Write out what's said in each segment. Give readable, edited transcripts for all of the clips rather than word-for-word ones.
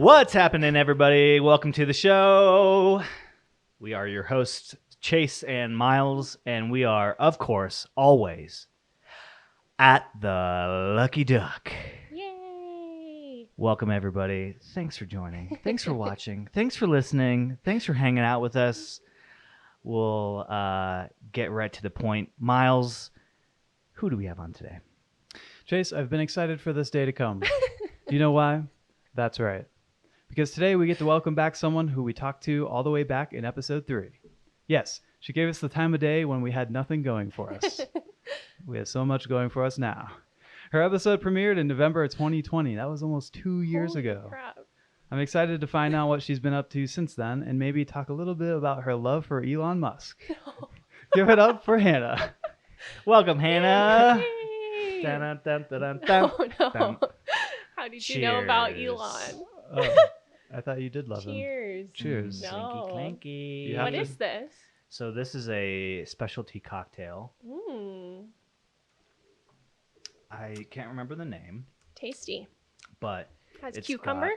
What's happening, everybody? Welcome to the show. We are your hosts, Chase and Myles, and we are, of course, always at the Lucky Duck. Yay! Welcome, everybody. Thanks for joining. Thanks for watching. Thanks for listening. Thanks for hanging out with us. We'll get right to the point. Myles, who do we have on today? Chase, I've been excited for this day to come. Do you know why? That's right. Because today we get to welcome back someone who we talked to all the way back in episode 3. Yes, she gave us the time of day when we had nothing going for us. We have so much going for us now. Her episode premiered in November of 2020. That was almost 2 years Holy ago. crap. I'm excited to find out what she's been up to since then and maybe talk a little bit about her love for Elon Musk. Give it up for Hannah. Welcome, Hannah. Yay! Dun, dun, dun, dun, dun, Oh, no. dun. How did you know about Cheers. Elon? Oh, I thought you did love him. Cheers. Cheers. No. Clinky, You clanky. have What to- is this? So this is a specialty cocktail. I can't remember the name, Tasty. but Has It's cucumber?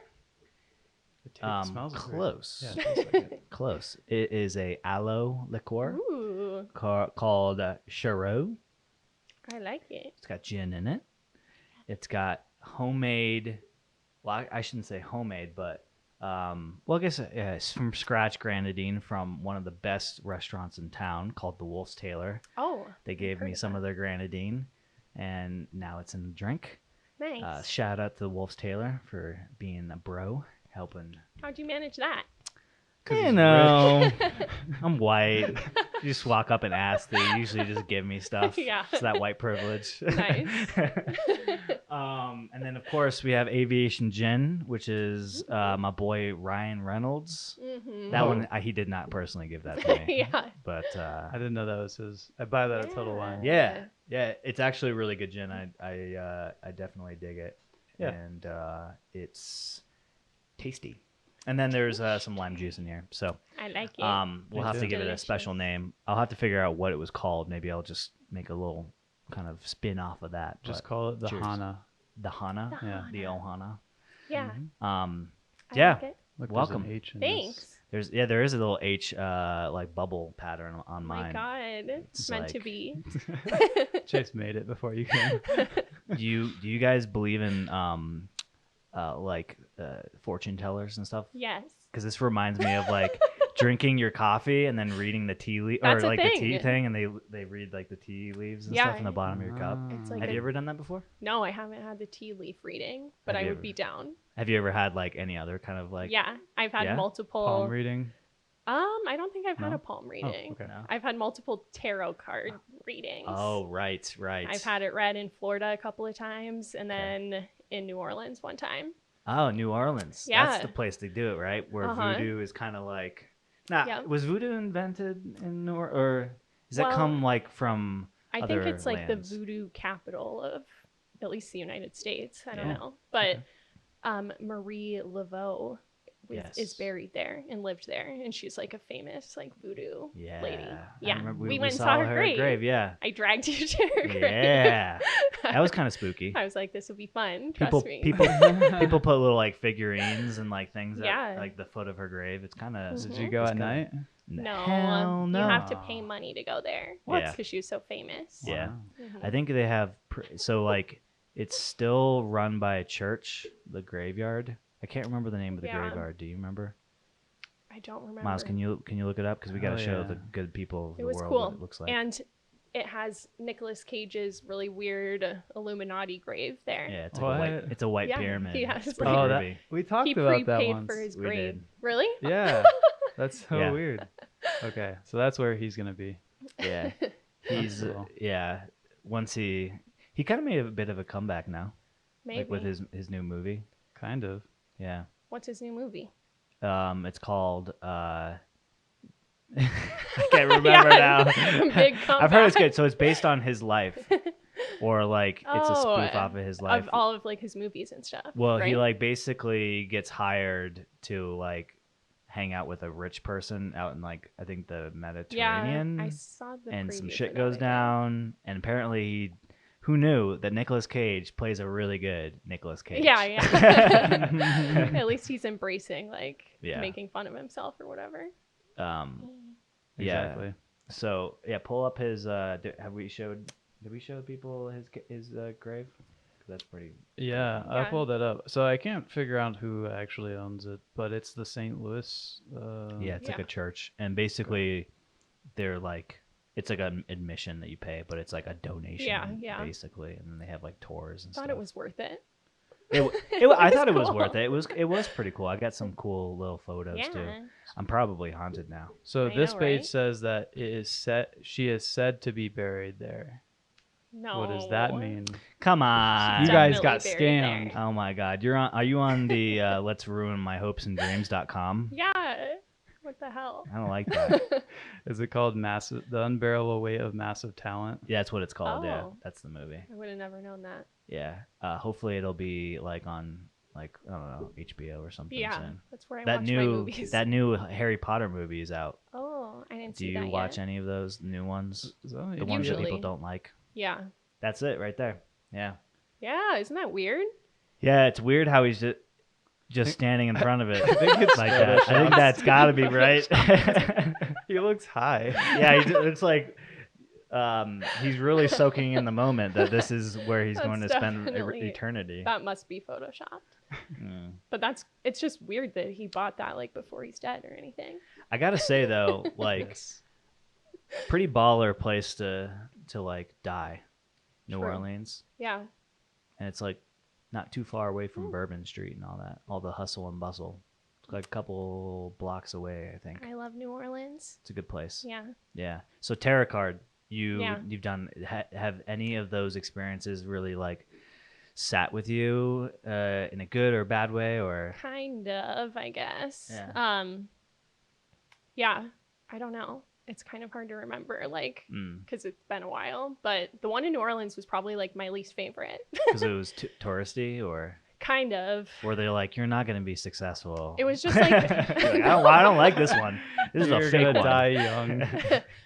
It smells weird. close. Yeah, it tastes like it. Close. It is a aloe liqueur Ooh, called Charo. I like it. It's got gin in it. It's got homemade. Well, I shouldn't say homemade, but well, I guess it's from scratch grenadine from one of the best restaurants in town called the Wolf's Tailor. Oh, They gave heard me of some that. of their grenadine, and now it's in the drink. nice. Shout out to the Wolf's Tailor for being a bro, helping. How'd you manage that? 'Cause You he's know, I'm white. You just walk up and ask. They usually just give me stuff. Yeah. It's that white privilege. Nice. And then, of course, we have Aviation Gin, which is my boy Ryan Reynolds. Mm-hmm. That one, he did not personally give that to me. Yeah. But I didn't know that was his. I buy that at Total Wine. yeah, it's actually a really good gin. I definitely dig it. Yeah. And it's tasty. And then there's some lime juice in here. So I like it. we'll Me have to too. give it a Delicious. special name. I'll have to figure out what it was called. Maybe I'll just make a little kind of spin off of that. Just but call it the cheers. Hana. the Hana, Yeah. the Ohana. Yeah. I I like it. Look, Welcome. There's an H in this. Thanks. there is a little H like bubble pattern on Oh my mine. God. It's It's meant to like- be. Chase made it before you came. Do you guys believe in fortune tellers and stuff? Yes. Because this reminds me of like drinking your coffee and then reading the tea leaf or That's a like the tea thing. thing, and they read like the tea leaves and Yeah. stuff in the bottom of your cup. It's like Have a- you ever done that before? No, I haven't had the tea leaf reading, but Have I you would ever- be down. Have you ever had like any other kind of like? Yeah, I've had Yeah? multiple. Palm reading. I don't think I've had No? a palm reading. okay. No? I've had multiple tarot card readings. Oh, right. I've had it read in Florida a couple of times, and then in New Orleans one time. Oh, New Orleans. Yeah. That's the place to do it, right? Where Uh-huh. voodoo is kind of like. Now, Yeah. was voodoo invented in New Orleans, or does that Well, come like from? I other think it's like lands? the voodoo capital of at least the United States. I don't Yeah. know, but Marie Laveau is Yes. buried there and lived there, and she's like a famous like voodoo Yeah. lady. I Yeah, remember we went and saw her grave. Yeah. I dragged you to her grave. Yeah. That was kind of spooky. I was like, this will be fun. Trust People, me. people put little like figurines and like things Yeah. at like the foot of her grave. It's kind of. Did Mhm. you go It's at kinda- night? No, Hell no. you have to pay money to go there. What? Because she was so famous. Yeah. Wow. Mhm. I think they have so like it's still run by a church, the graveyard. I can't remember the name of the Yeah. graveyard. Do you remember? I don't remember. Miles, can you look it up because we got to Oh, show yeah. the good people of It the was world cool. what it looks like. And it has Nicolas Cage's really weird Illuminati grave there. Yeah, it's like a white, What? it's a white Yeah, pyramid. he has It's pretty Oh, groovy. we talked He about that prepaid once. for his We grave. did. Really? Yeah. That's so Yeah. weird. Okay, so that's where he's gonna be. Yeah, he's cool. yeah. Once he kind of made a bit of a comeback now, Maybe. like with his new movie. Kind of. Yeah, What's his new movie? it's called. I can't remember now. Big I've heard it's comeback. good. So it's based on his life, or like it's a Oh, spoof off of his life. Of all of like his movies and stuff. Well, he right? like basically gets hired to like hang out with a rich person out in like I think the Mediterranean, Yeah, I saw the and some preview shit for that, goes I think. down, and apparently who knew that Nicolas Cage plays a really good Nicolas Cage? Yeah, yeah. At least he's embracing like Yeah. making fun of himself or whatever. Yeah. Exactly. So yeah, pull up his. Did we show people his grave? 'Cause that's pretty. Yeah, I Yeah. pulled that up. So I can't figure out who actually owns it, but it's the St. Louis. Yeah, it's like Yeah. a church, and basically, they're like it's like an admission that you pay, but it's like a donation. Yeah. Basically, and then they have like tours and Thought stuff. it was worth it. I thought it was cool. worth it. It was pretty cool. I got some cool little photos too. Yeah. I'm probably haunted now. So I this know, page right? says that it is set. She is said to be buried there. No. What does that mean? Come on, You guys got Definitely buried scammed. there. Oh my God, are you on the let's ruin my hopes and dreams.com? Yeah. What the hell? I don't like that. Is it called Massive? The Unbearable Weight of Massive Talent? Yeah, that's what it's called. Yeah, Oh. that's the movie. I would have never known that. Yeah. Hopefully it'll be like on like I don't know HBO or something Yeah. soon. That's where I That watch my movies. new Harry Potter movie is out. Oh, I didn't Do see you that watch yet. any of those new ones? Is that The ones that people Usually. don't like. Yeah. That's it right there. Yeah. Yeah. Isn't that weird? Yeah, it's weird how he's just standing in front of it I think it's like that. I think Photoshopped. that's got to be right. He looks high. Yeah, it's like he's really soaking in the moment that this is where he's That's going to spend definitely- eternity. That must be photoshopped. Mm. But it's just weird that he bought that like before he's dead or anything. I gotta say though, like, pretty baller place to like die, New True. Orleans, Yeah. and it's like not too far away from Bourbon Street and all that, all the hustle and bustle. It's like a couple blocks away, I think. I love New Orleans. It's a good place. Yeah. Yeah. So tarot card, Yeah. you've done have any of those experiences really like sat with you in a good or bad way or? Kind of, I guess. Yeah. Yeah. I don't know. It's kind of hard to remember, like, Mm. because it's been a while. But the one in New Orleans was probably like my least favorite. Because it was touristy, or Kind of. were they like, you're not going to be successful? It was just like, You're like, I don't like this one. This is You're a fake gonna one. die young.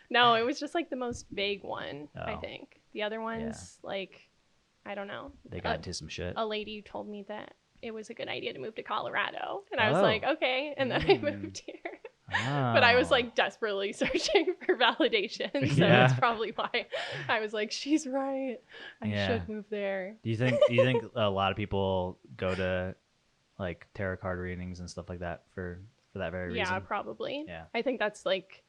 no, it was just like the most vague one, I Oh. think. The other ones, like, I don't know. They got into some shit. A lady told me that it was a good idea to move to Colorado. And I was Oh. like, okay. And then I moved here. But I was Oh. like desperately searching for validation. So Yeah. that's probably why I was like, she's right. I Yeah. should move there. Do you think a lot of people go to like tarot card readings and stuff like that for that very Yeah, reason? probably. Yeah. I think that's like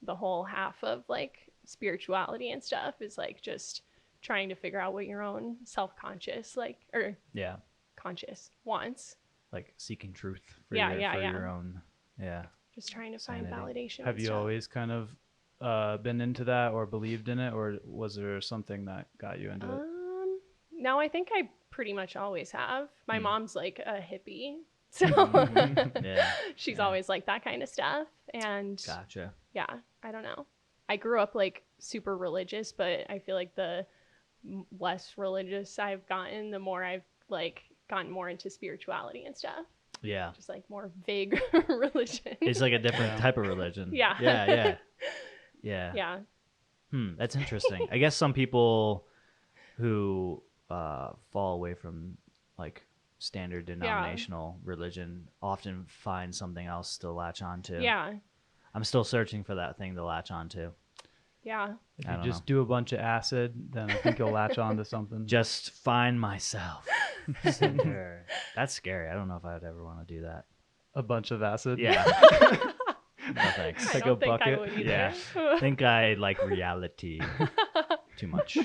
the whole half of like spirituality and stuff is like just trying to figure out what your own self-conscious or Yeah. conscious wants. Like seeking truth for Yeah, your, yeah, for yeah. your own. Yeah. Just trying to find Sanity. validation. Have and you stuff. always kind of been into that or believed in it, or was there something that got you into it? No, I think I pretty much always have. My Hmm. mom's like a hippie. So Yeah. she's Yeah. always like that kind of stuff. And Gotcha. yeah, I don't know. I grew up like super religious, but I feel like the less religious I've gotten, the more I've like gotten more into spirituality and stuff. Yeah. Just like more vague religion. It's like a different Yeah. type of religion. Yeah. Yeah. Yeah. yeah. That's interesting. I guess some people who fall away from like standard denominational religion often find something else to latch on to. Yeah. I'm still searching for that thing to latch on to. Yeah. If I you don't just do a bunch of acid, then I think you'll latch on to something. Just find myself. Center. That's scary. I don't know if I would ever want to do that. A bunch of acid. Yeah. No thanks. I Like don't a think I bucket? would either. Yeah. I think I like reality too much.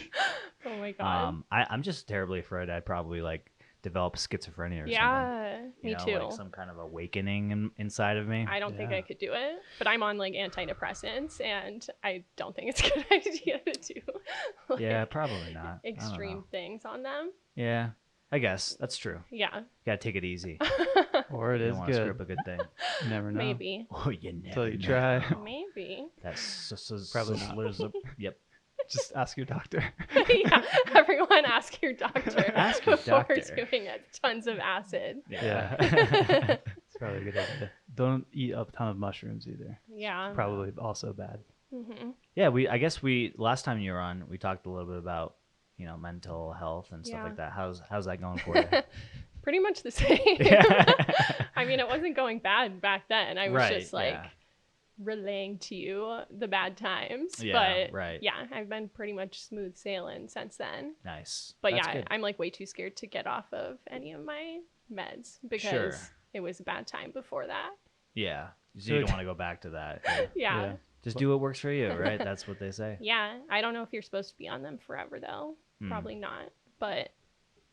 Oh my god. I'm just terribly afraid I'd probably like develop schizophrenia or something. Yeah, You me know, too. Like some kind of awakening inside of me. I don't think Yeah. I could do it, but I'm on like antidepressants, and I don't think it's a good idea to do like, Yeah, probably not. I don't extreme know. things on them. Yeah, I guess that's true. Yeah, You gotta take it easy. Or it You is don't want to screw up good. a good thing. You never know. maybe, Oh, you never Until you know. try. maybe. That's Probably not. Yep. Just ask your doctor. Yeah, everyone ask your doctor Ask your before doctor. doing tons of acid. Yeah. It's probably a good idea. Don't eat a ton of mushrooms either. Yeah. Probably also bad. hmm Yeah, I guess last time you were on, we talked a little bit about, mental health and stuff Yeah. like that. How's that going for you? Pretty much the same. Yeah. I mean, it wasn't going bad back then. I was Right, just like yeah. relaying to you the bad times. Yeah, but right. yeah, I've been pretty much smooth sailing since then. Nice. But That's yeah, good. I'm like way too scared to get off of any of my meds because Sure. it was a bad time before that. Yeah. So you don't want to go back to that. Yeah. Yeah. Just do what works for you, right? That's what they say. Yeah. I don't know if you're supposed to be on them forever though. Hmm. Probably not. But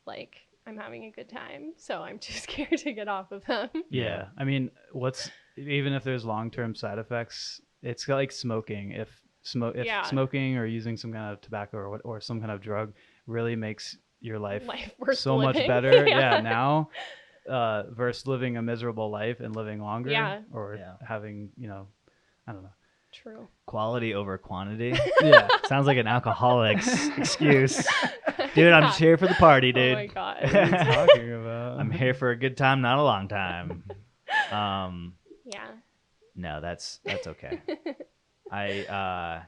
like I'm having a good time, so I'm too scared to get off of them. Yeah. I mean, even if there's long-term side effects, it's like smoking. If Yeah. smoking or using some kind of tobacco or some kind of drug really makes your life worth so much living. better, Yeah. now, versus living a miserable life and living longer, Yeah. or Yeah. having, I don't know. True. Quality over quantity. Yeah. Sounds like an alcoholic's excuse. Dude, I'm just here for the party, dude. Oh my god. What are you talking about? I'm here for a good time, not a long time. Yeah. No, that's okay. I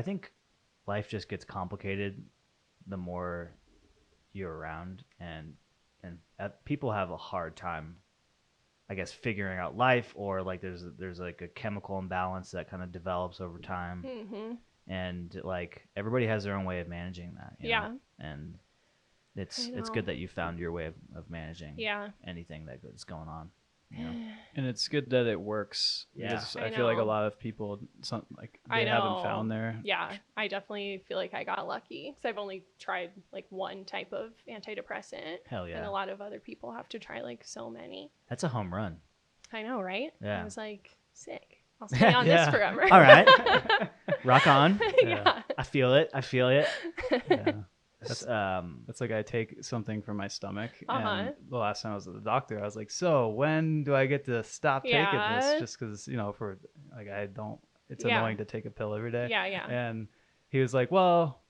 think life just gets complicated the more you're around, and people have a hard time, I guess, figuring out life, or like there's like a chemical imbalance that kind of develops over time, Mhm. and like everybody has their own way of managing that. you Yeah. know? And it's I it's know. good that you found your way of managing Yeah. anything that's going on. And it's good that it works. Yeah. Because I I feel like a know. lot of people, I they haven't know. found their. Yeah, I definitely feel like I got lucky because I've only tried like one type of antidepressant. Hell yeah. And a lot of other people have to try like so many. That's a home run. I know, right? Yeah. I was like, sick. I'll stay on Yeah. this forever. All right. Rock on. Yeah. I feel it. Yeah. That's It's like I take something for my stomach, Uh-huh. and the last time I was at the doctor, I was like, "So when do I get to stop taking Yeah. this?" Just because for like I don't. It's Yeah. annoying to take a pill every day. Yeah, yeah. And he was like, "Well,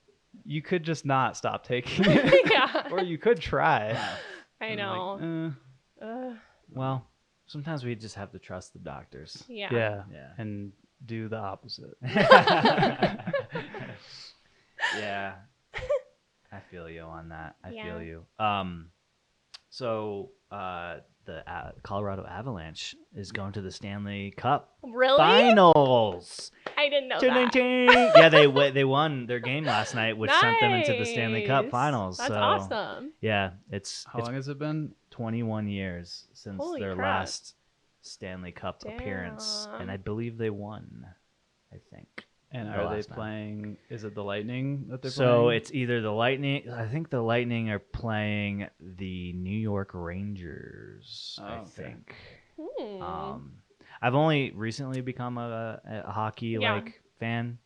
you could just not stop taking it, Yeah. or you could try." I And know. I'm like, well, sometimes we just have to trust the doctors. Yeah. yeah, Yeah. and do the opposite. Yeah. I feel you on that. I Yeah. feel you. So the Colorado Avalanche is going to the Stanley Cup Really? Finals. I didn't know Ching, that. ching. Yeah, they won their game last night, which sent them into the Stanley Cup Nice. Finals. That's so, awesome. Yeah, it's How long has it been? 21 years since Holy their crap. last Stanley Cup appearance, and Damn. I believe they won. I think. And The are they last time. playing? Is it the Lightning that they're So playing? it's either the Lightning. I think the Lightning are playing the New York Rangers. Oh, I okay. think. Hmm. I've only recently become a hockey Yeah. fan.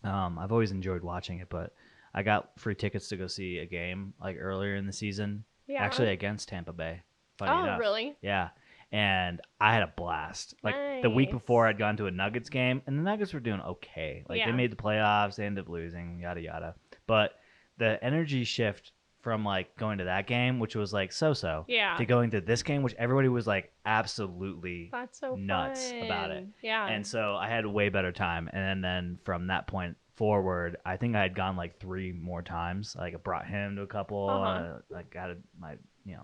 I've always enjoyed watching it, but I got free tickets to go see a game like earlier in the season, Yeah. actually against Tampa Bay. Funny Oh, enough. really? Yeah. And I had a blast. Like the week Nice. before, I'd gone to a Nuggets game, and the Nuggets were doing okay. Like they Yeah. made the playoffs, they ended up losing, yada yada. But the energy shift from like going to that game, which was like so, Yeah. to going to this game, which everybody was like absolutely That's so nuts about it. fun. Yeah. and so I had a way better time. And then from that point forward, I think I had gone like 3 more times. Like I brought him to a couple. Uh-huh. Like got my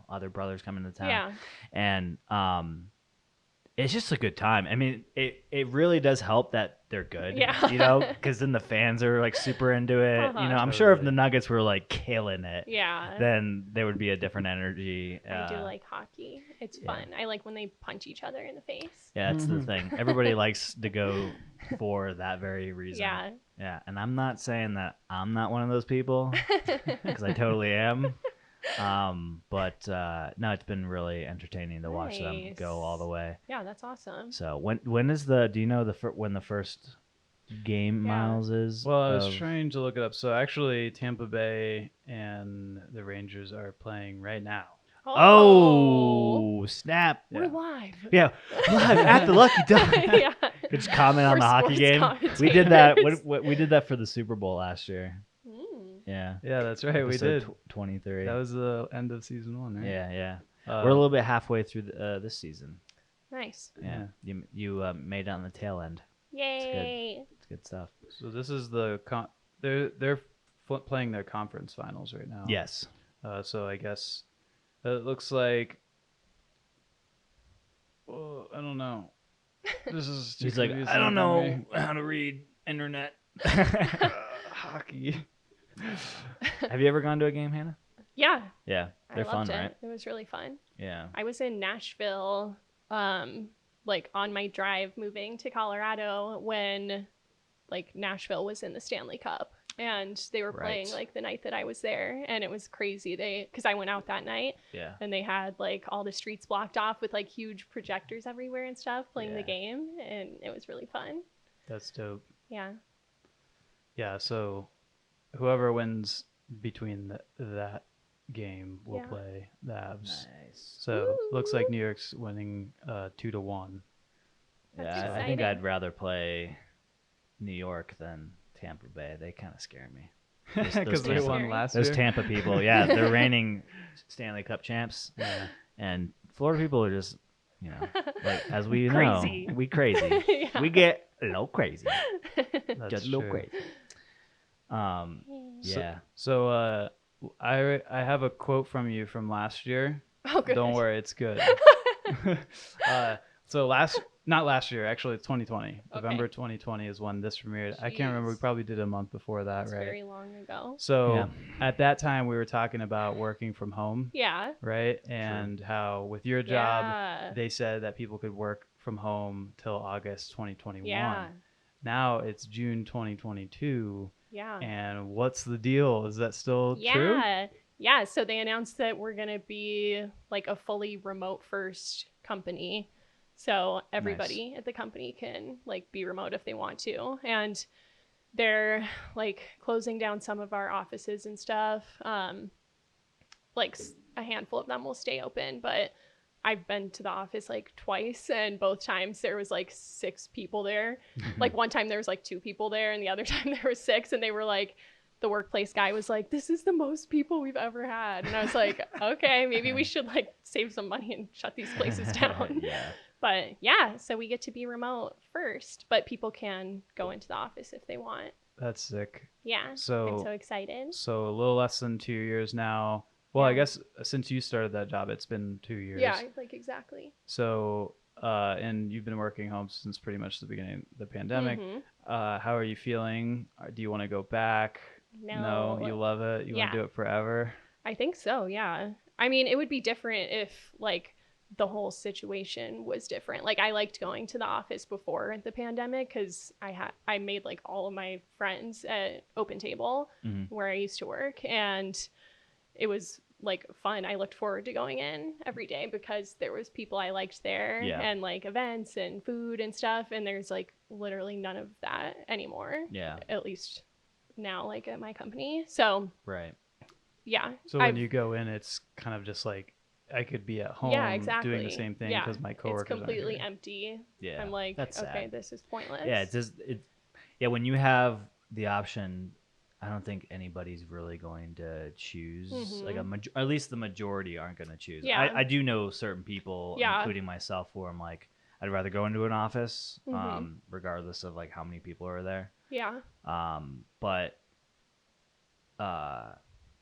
other brothers coming to town. Yeah. And it's just a good time. I mean, it really does help that they're good. Yeah. Because then the fans are like super into it. Uh-huh. I'm sure if Totally. the Nuggets were like killing it, Yeah. then there would be a different energy. I do like hockey. It's yeah. fun. I like when they punch each other in the face. Yeah, that's the Mhm. thing. Everybody likes to go for that very reason. Yeah. Yeah, and I'm not saying that I'm not one of those people, because I totally am. But no, it's been really entertaining to watch them Nice. go all the way. Yeah, that's awesome. So when is the? Do you know when the first game Yeah. Miles is? Well, I was of- trying to look it up. So actually, Tampa Bay and the Rangers are playing right now. Oh, snap! We're Yeah. live. Yeah, live at the Lucky Duck. Yeah. Just comment on We're the hockey sports game. We did that. commentators. We did that for the Super Bowl last year. Mm. Yeah. Yeah, that's right. We Episode did. 23. That was the end of season 1, right? Yeah, yeah. Uh, We're a little bit halfway through this season. Nice. Yeah. You made it on the tail end. Yay. It's good stuff. So this is they're playing their conference finals right now. Yes. So I guess it looks like. Oh, I don't know. This is too He's like, confusing I don't for know me. how to read internet. Hockey. Have you ever gone to a game, Hannah? Yeah, Yeah, they're I fun, loved it. right? It was really fun. Yeah. I was in Nashville, like on my drive moving to Colorado when like Nashville was in the Stanley Cup, and they were playing Right. like the night that I was there, and it was crazy. Because I went out that night, Yeah. and they had like all the streets blocked off with like huge projectors everywhere and stuff playing the Yeah. game, and it was really fun. That's dope. Yeah. Yeah. So whoever wins between that game will Yeah. play the Avs. Nice. So looks like Woo! New York's winning 2-1. That's Yeah, I think exciting. I'd rather play New York than Tampa Bay. They kind of scare me. Those Because they Tampa- won Scary. last Those year. Tampa people, yeah, they're reigning Stanley Cup champs, Yeah. and Florida people are just, like as we Crazy. know, we crazy. Yeah. We get a little crazy, That's just a little true. crazy. Yeah. So I have a quote from you from last year. Oh, good. Don't worry, it's good. So not last year, actually, it's 2020. November 2020 is when this premiered. I can't remember. We Jeez. probably did a month before that, That's right? very long ago. So Yeah. at that time, we were talking about working from home, Yeah. right? And how with your job, Yeah. they said that people could work from home till August 2021. Yeah. Now it's June 2022. Yeah. And what's the deal? Is that still true? Yeah. Yeah. So they announced that we're going to be like a fully remote first company. So everybody at the company can like be remote if they want to. And they're like closing down some of our offices and stuff. Like a handful of them will stay open, but I've been to the office like twice, and both times there was like 6 people there. Like one time there was like 2 people there, and the other time there was 6, and they were like, the workplace guy was like, this is the most people we've ever had. And I was like, okay, maybe we should like save some money and shut these places down. Yeah. But yeah, so we get to be remote first, but people can go into the office if they want. That's sick. Yeah. I'm So so excited. so a little less than 2 years now. Well, I Yeah. guess since you started that job, it's been 2 years. Yeah, like exactly. So and you've been working home since pretty much the beginning of the pandemic. Mhm. How are you feeling? Do you want to go back? No. You love it. You want to Yeah. do it forever? I think so, yeah. I mean, it would be different if like the whole situation was different. Like I liked going to the office before the pandemic because I made like all of my friends at Open Table Mhm. where I used to work, and it was like fun. I looked forward to going in every day because there was people I liked there Yeah. and like events and food and stuff, and there's like literally none of that anymore. Yeah. At least now, like at my company. So Right. yeah. So when I've- you go in, it's kind of just like I could be at home yeah, exactly. doing the same thing Yeah, because my coworkers it's completely aren't here. empty. Yeah. I'm like, That's okay, sad. this is pointless. Yeah, it's just when you have the option, I don't think anybody's really going to choose. Mhm. Like at least the majority aren't going to choose. Yeah. I do know certain people, Yeah. including myself, where I'm like, I'd rather go into an office, Mhm. regardless of like how many people are there. Yeah. But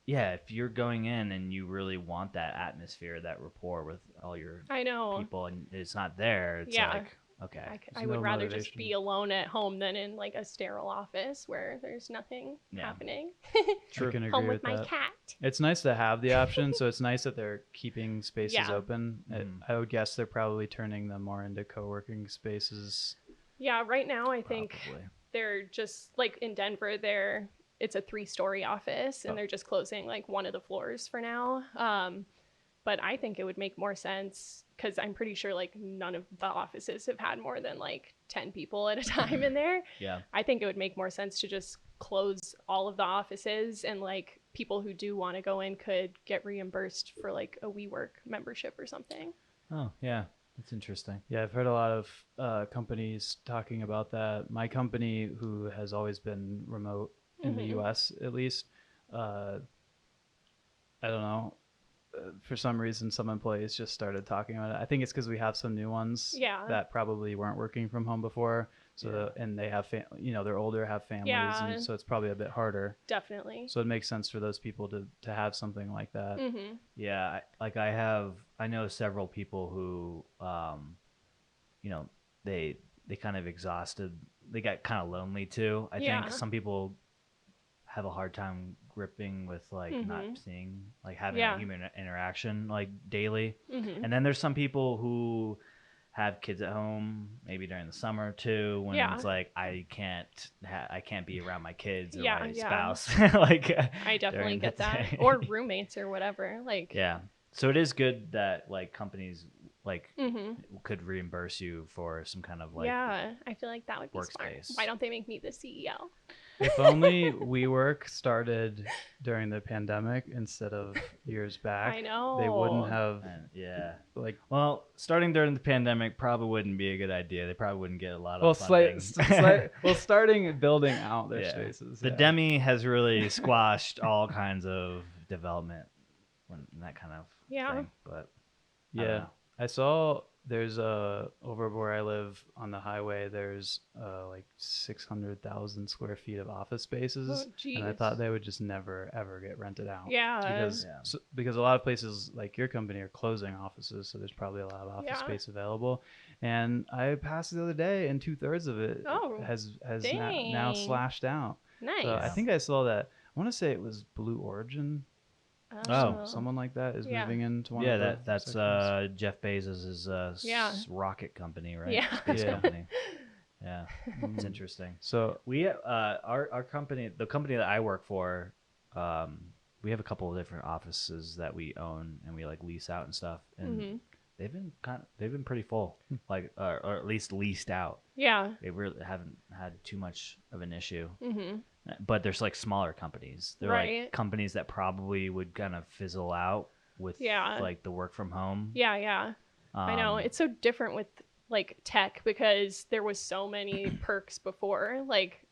yeah, if you're going in and you really want that atmosphere, that rapport with all your I know. people, and it's not there, it's Yeah. like, okay. I There's would no rather just motivation. be alone at home than in like a sterile office where there's nothing Yeah. happening. I can agree Home with with my that. cat. It's nice to have the option, so it's nice that they're keeping spaces Yeah. open. Mhm. I would guess they're probably turning them more into co-working spaces. Yeah, right now I think Probably. they're just like in Denver, it's a 3-story office, and Oh. they're just closing like one of the floors for now. But I think it would make more sense because I'm pretty sure like none of the offices have had more than like 10 people at a time in there. Yeah. I think it would make more sense to just close all of the offices, and like people who do want to go in could get reimbursed for like a WeWork membership or something. Oh, yeah. That's interesting. Yeah, I've heard a lot of companies talking about that. My company, who has always been remote in the Mhm. U.S. at least, I don't know. for some reason, some employees just started talking about it. I think it's because we have some new ones Yeah. that probably weren't working from home before. So and they have, they're older, have families, Yeah. and so it's probably a bit harder. Definitely. So it makes sense for those people to have something like that. Mm-hmm. Yeah, I know several people who, they kind of exhausted. They got kind of lonely too. I Yeah. think some people have a hard time gripping with like not seeing, like having a human interaction like daily. Mm-hmm. And then there's some people who have kids at home, maybe during the summer too, when it's like I can't be around my kids or my spouse. Like I definitely during get the that. day. Or roommates or whatever. Like Yeah. So it is good that like companies like mm-hmm. could reimburse you for some kind of like yeah, I feel like that would be smart. workspace. Why don't they make me the CEO? If only WeWork started during the pandemic instead of years back. I know. They wouldn't have like. Well, starting during the pandemic probably wouldn't be a good idea. They probably wouldn't get a lot of funding. Starting building out their spaces. The Demi has really squashed all kinds of development when that kind of thing. But I don't know. I saw there's over where I live on the highway. There's like 600,000 square feet of office spaces, and I thought they would just never ever get rented out. Yeah, because a lot of places like your company are closing offices, so there's probably a lot of office space available. And I passed the other day, and 2/3 of it has now slashed out. Nice. So I think I saw that. I want to say it was Blue Origin. Someone like that is moving into one of the that's Jeff Bezos's rocket company, right? Yeah. Space company. Yeah, it's interesting. So we our company, the company that I work for, we have a couple of different offices that we own and we like lease out and stuff, and they've been pretty full, like or at least leased out. Yeah, they really haven't had too much of an issue. But there's like smaller companies. They're like companies that probably would kind of fizzle out with like the work from home. Yeah. I know. It's so different with like tech because there was so many perks before, like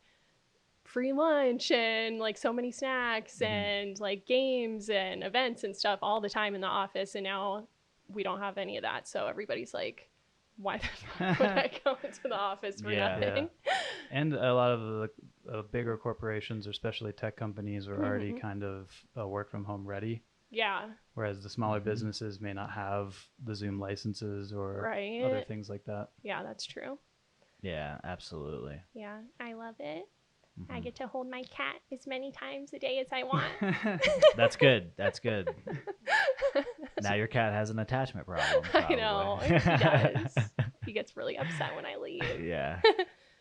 free lunch and like so many snacks and like games and events and stuff all the time in the office. And now we don't have any of that. So everybody's like, why the fuck would I go into the office for nothing? Yeah. And a lot of the bigger corporations, or especially tech companies, are already kind of work from home ready. Yeah. Whereas the smaller businesses may not have the Zoom licenses or other things like that. Yeah, that's true. Yeah, absolutely. Yeah, I love it. I get to hold my cat as many times a day as I want. That's good. That's good. Now your cat has an attachment problem. Probably. I know. He does. He gets really upset when I leave. Yeah.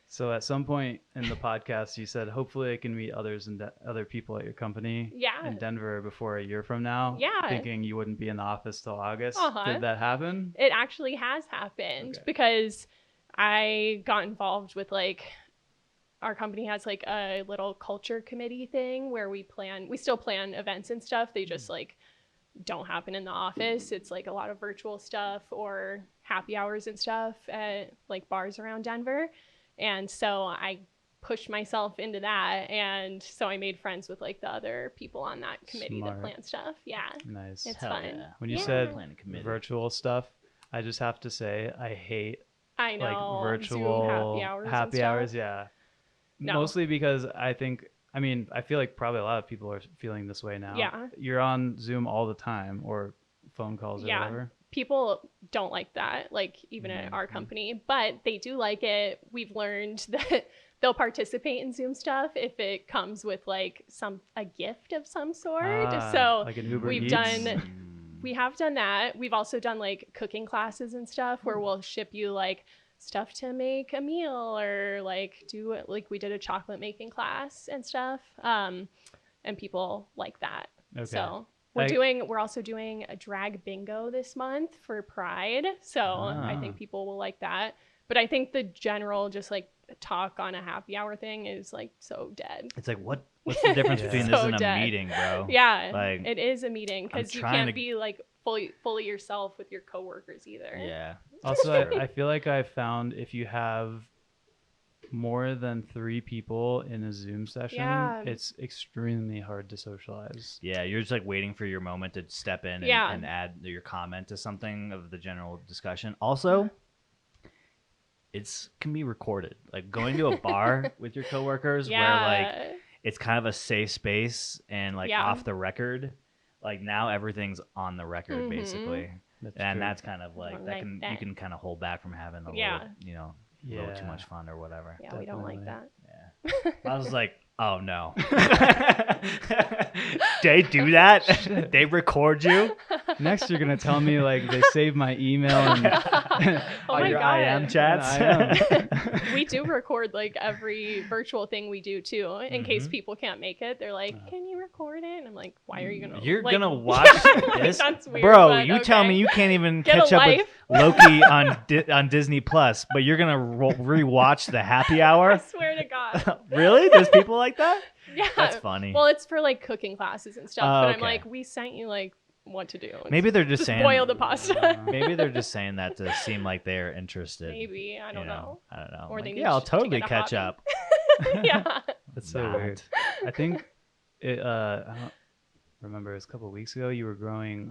So at some point in the podcast, you said, hopefully I can meet other people at your company in Denver before a year from now. Yeah. Thinking you wouldn't be in the office till August. Uh-huh. Did that happen? It actually has happened because I got involved with like, our company has like a little culture committee thing where we still plan events and stuff. They just like don't happen in the office. It's like a lot of virtual stuff or happy hours and stuff at like bars around Denver. And so I pushed myself into that. And so I made friends with like the other people on that committee that plan stuff. Yeah. Nice. It's Hell fun. yeah. When you said virtual stuff, I just have to say, I hate like virtual Zoom happy hours. Yeah. No. Mostly because I feel like probably a lot of people are feeling this way now. Yeah. You're on Zoom all the time or phone calls or whatever. People don't like that, like even at our company, but they do like it. We've learned that they'll participate in Zoom stuff if it comes with like a gift of some sort. So like an Uber we have done that. We've also done like cooking classes and stuff where we'll ship you like stuff to make a meal or like we did a chocolate making class and stuff. And people like that. Okay. So we're also doing a drag bingo this month for Pride. So I think people will like that. But I think the general just like talk on a happy hour thing is like so dead. It's like what's the difference between this and a meeting, bro? Yeah, like, it is a meeting because you can't be like fully yourself with your coworkers either. Yeah. Also, I feel like I found if you have more than 3 people in a Zoom session, Yeah. it's extremely hard to socialize. Yeah, you're just like waiting for your moment to step in and add your comment to something of the general discussion. Also, it's can be recorded. Like going to a bar with your coworkers where like it's kind of a safe space and like off the record. Like now everything's on the record basically. That's kind of like you can kind of hold back from having a little, you know, a little too much fun or whatever. Yeah, we don't like that. Yeah. I was like, oh no. They do that? They record you? Next, you're gonna tell me like they saved my email and Oh my your God. IM chats. We do record like every virtual thing we do too, in case people can't make it. They're like, "Can you record it?" And I'm like, "Why are you gonna?" You're like, gonna watch this, that's weird, bro? but You tell okay. me you can't even Get a catch up with life. Loki on Disney Plus, but you're gonna rewatch the Happy I Hour? swear to God. Really? There's people like that? Yeah, That's funny. Well, it's for like cooking classes and stuff. Oh, but I'm okay. like, we sent you like what to do. Maybe they're just saying boil the pasta. Maybe they're just saying that to seem like they're interested. Maybe I don't know. I don't know. Or Like, they need yeah, I'll to totally get a catch hobby. up. Yeah. that's so Not. weird. I think I don't remember. It was a couple of weeks ago. You were growing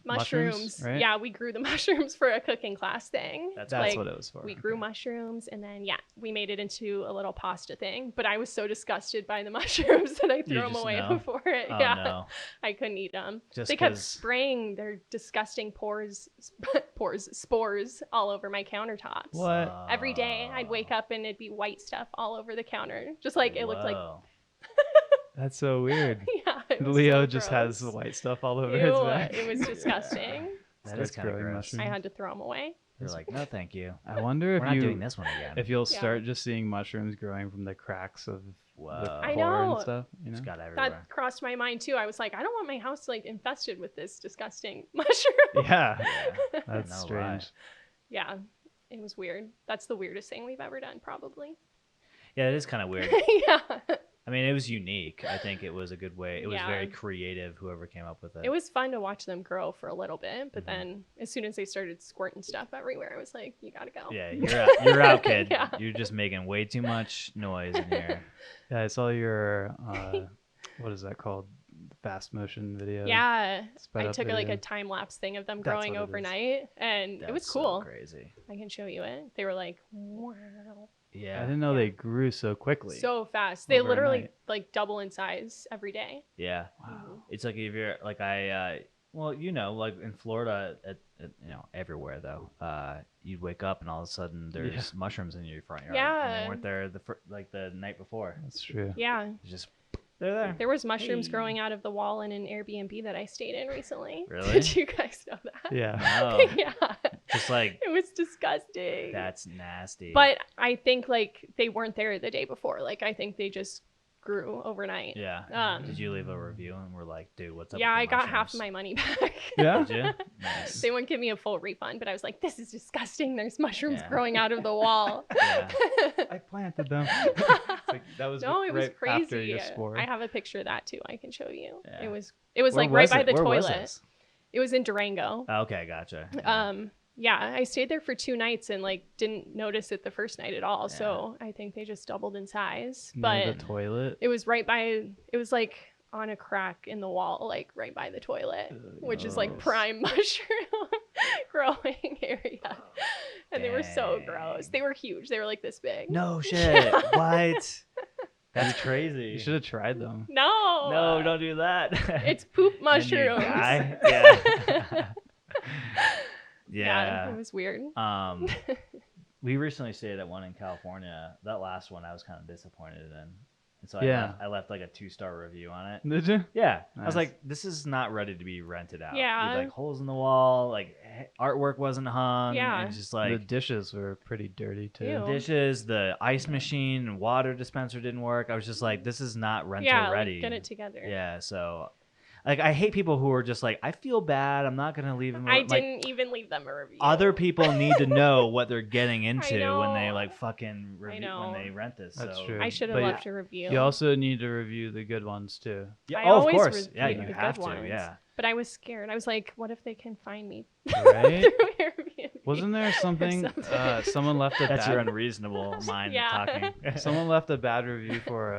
mushrooms, right? Yeah, we grew the mushrooms for a cooking class thing. That's like, what it was for. We grew mushrooms and then we made it into a little pasta thing. But I was so disgusted by the mushrooms that I threw them just away know? before it. Oh, yeah, no. I couldn't eat them. Just They kept 'cause- spraying their disgusting spores all over my countertops. What? Every day I'd wake up and it'd be white stuff all over the counter, just like it looked like. Whoa. That's so weird. Yeah, it was Leo so just gross. has the white stuff all over Ew, his back. it was disgusting. That is Starts kind of growing gross. mushrooms. I had to throw them away. You're like, no, thank you. I wonder We're if not doing this one again. if you'll Yeah. start just seeing mushrooms growing from the cracks of the Whoa. I floor know. and stuff. You know? It's got everywhere. That crossed my mind too. I was like, I don't want my house like infested with this disgusting mushroom. Yeah, Yeah. that's No strange. Yeah, it was weird. That's the weirdest thing we've ever done, probably. Yeah, it is kind of weird. Yeah, I mean, it was unique. I think it was a good way. It was Yeah. very creative, whoever came up with it. it was fun to watch them grow for a little bit, but Mm-hmm. then as soon as they started squirting stuff everywhere, I was like, you gotta go. Yeah, you're out, kid. Yeah. You're just making way too much noise in here. Yeah, I saw your what is that called? Fast motion video. Yeah, Sped I up took like video. a time lapse thing of them That's growing what it is. overnight, and it was That's cool. So crazy. I can show you it. They were like, wow. I Yeah. didn't know they grew so quickly. So fast. They literally Overnight. like double in size every day. Yeah. Wow. It's like if you're like well, you know, like in Florida, you know, everywhere though, you'd wake up and all of a sudden there's mushrooms in your front yard. And Yeah. they weren't there like the night before. That's true. Yeah. It's just they're there. There was mushrooms growing out of the wall in an Airbnb that I stayed in recently. Really? Did you guys know that? Yeah. No. Yeah. Just like It was disgusting. that's nasty. But I think like they weren't there the day before. Like I think they just grew overnight. yeah. Did you leave a review and we're like, dude, what's up? Yeah, I with the got half mushrooms? my money back. Yeah. Did you? Nice. They wouldn't give me a full refund, but I was like, this is disgusting. There's mushrooms Yeah. growing out of the wall. Yeah. I planted them. It's like, that was No, it was right crazy. after your spore. I have a picture of that too. I can show you. Yeah. It was Where like right was by it? the Where was toilet. this? It was in Durango. Okay, gotcha. Yeah, I stayed there for 2 nights and like didn't notice it the first night at all. Yeah. So I think they just doubled in size. Near But the toilet. it was it was like on a crack in the wall, like right by the toilet, which is like gross. prime mushroom growing area. And they were so gross. Dang. They were huge. They were like this big. No shit. What? That's crazy. You should have tried them. No. No, don't do that. It's poop And you mushrooms. die? Yeah. Yeah, it Yeah. was weird. We recently stayed at one in California. That last one I was kind of disappointed in. And so Yeah. I left like a 2-star review on it. Did you? Yeah. I was Nice. like, this is not ready to be rented out. Yeah. With, like holes in the wall, like artwork wasn't hung. Yeah. And it's just The like dishes were pretty dirty too. Ew. dishes, the ice machine and water dispenser didn't work. I was just like, this is not rental Yeah, like, ready. get it together. Yeah. So like, I hate people who are just like, I feel bad. I'm not going to leave them. I like, didn't even leave them a review. Other people need to know what they're getting into when they know. like fucking review, know. when they rent this. That's so. true. I should have But left a review. You also need to review the good ones too. Yeah, I oh, of always course. Yeah, review you the have good to. ones. Yeah. But I was scared. I was like, what if they can find me Right? through Airbnb? Wasn't there something? Someone left a That's your bad. unreasonable mind Yeah. talking. Someone left a bad review for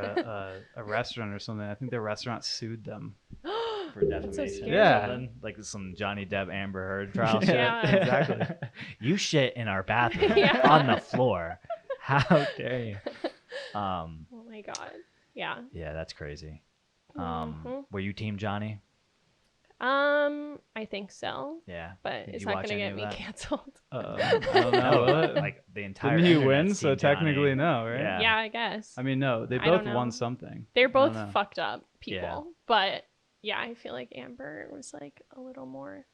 a restaurant or something. I think their restaurant sued them. For That's so defamation. scary. Or Yeah. something. Like some Johnny Depp Amber Heard trial shit. Yeah. Exactly. You shit in our bathroom Yeah. on the floor. How dare you? Oh my god. Yeah. Yeah, that's crazy. Mhm. Were you team Johnny? I think so, Yeah. but Did it's you not watch gonna any get of me that? canceled. I don't know. No, will it? like the entire Didn't he internet's win? So team Johnny. technically, no, right? Yeah. Yeah, I guess. I mean, no. They I both don't know. won something. They're I both don't know. fucked up people, Yeah. but yeah, I feel like Amber was like a little more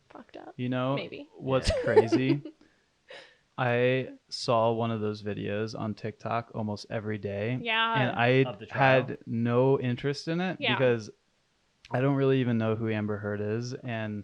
fucked up. You know Maybe. what's crazy? I saw one of those videos on TikTok almost every day. Yeah. And I Of the trial? had no interest in it Yeah. because I don't really even know who Amber Heard is. And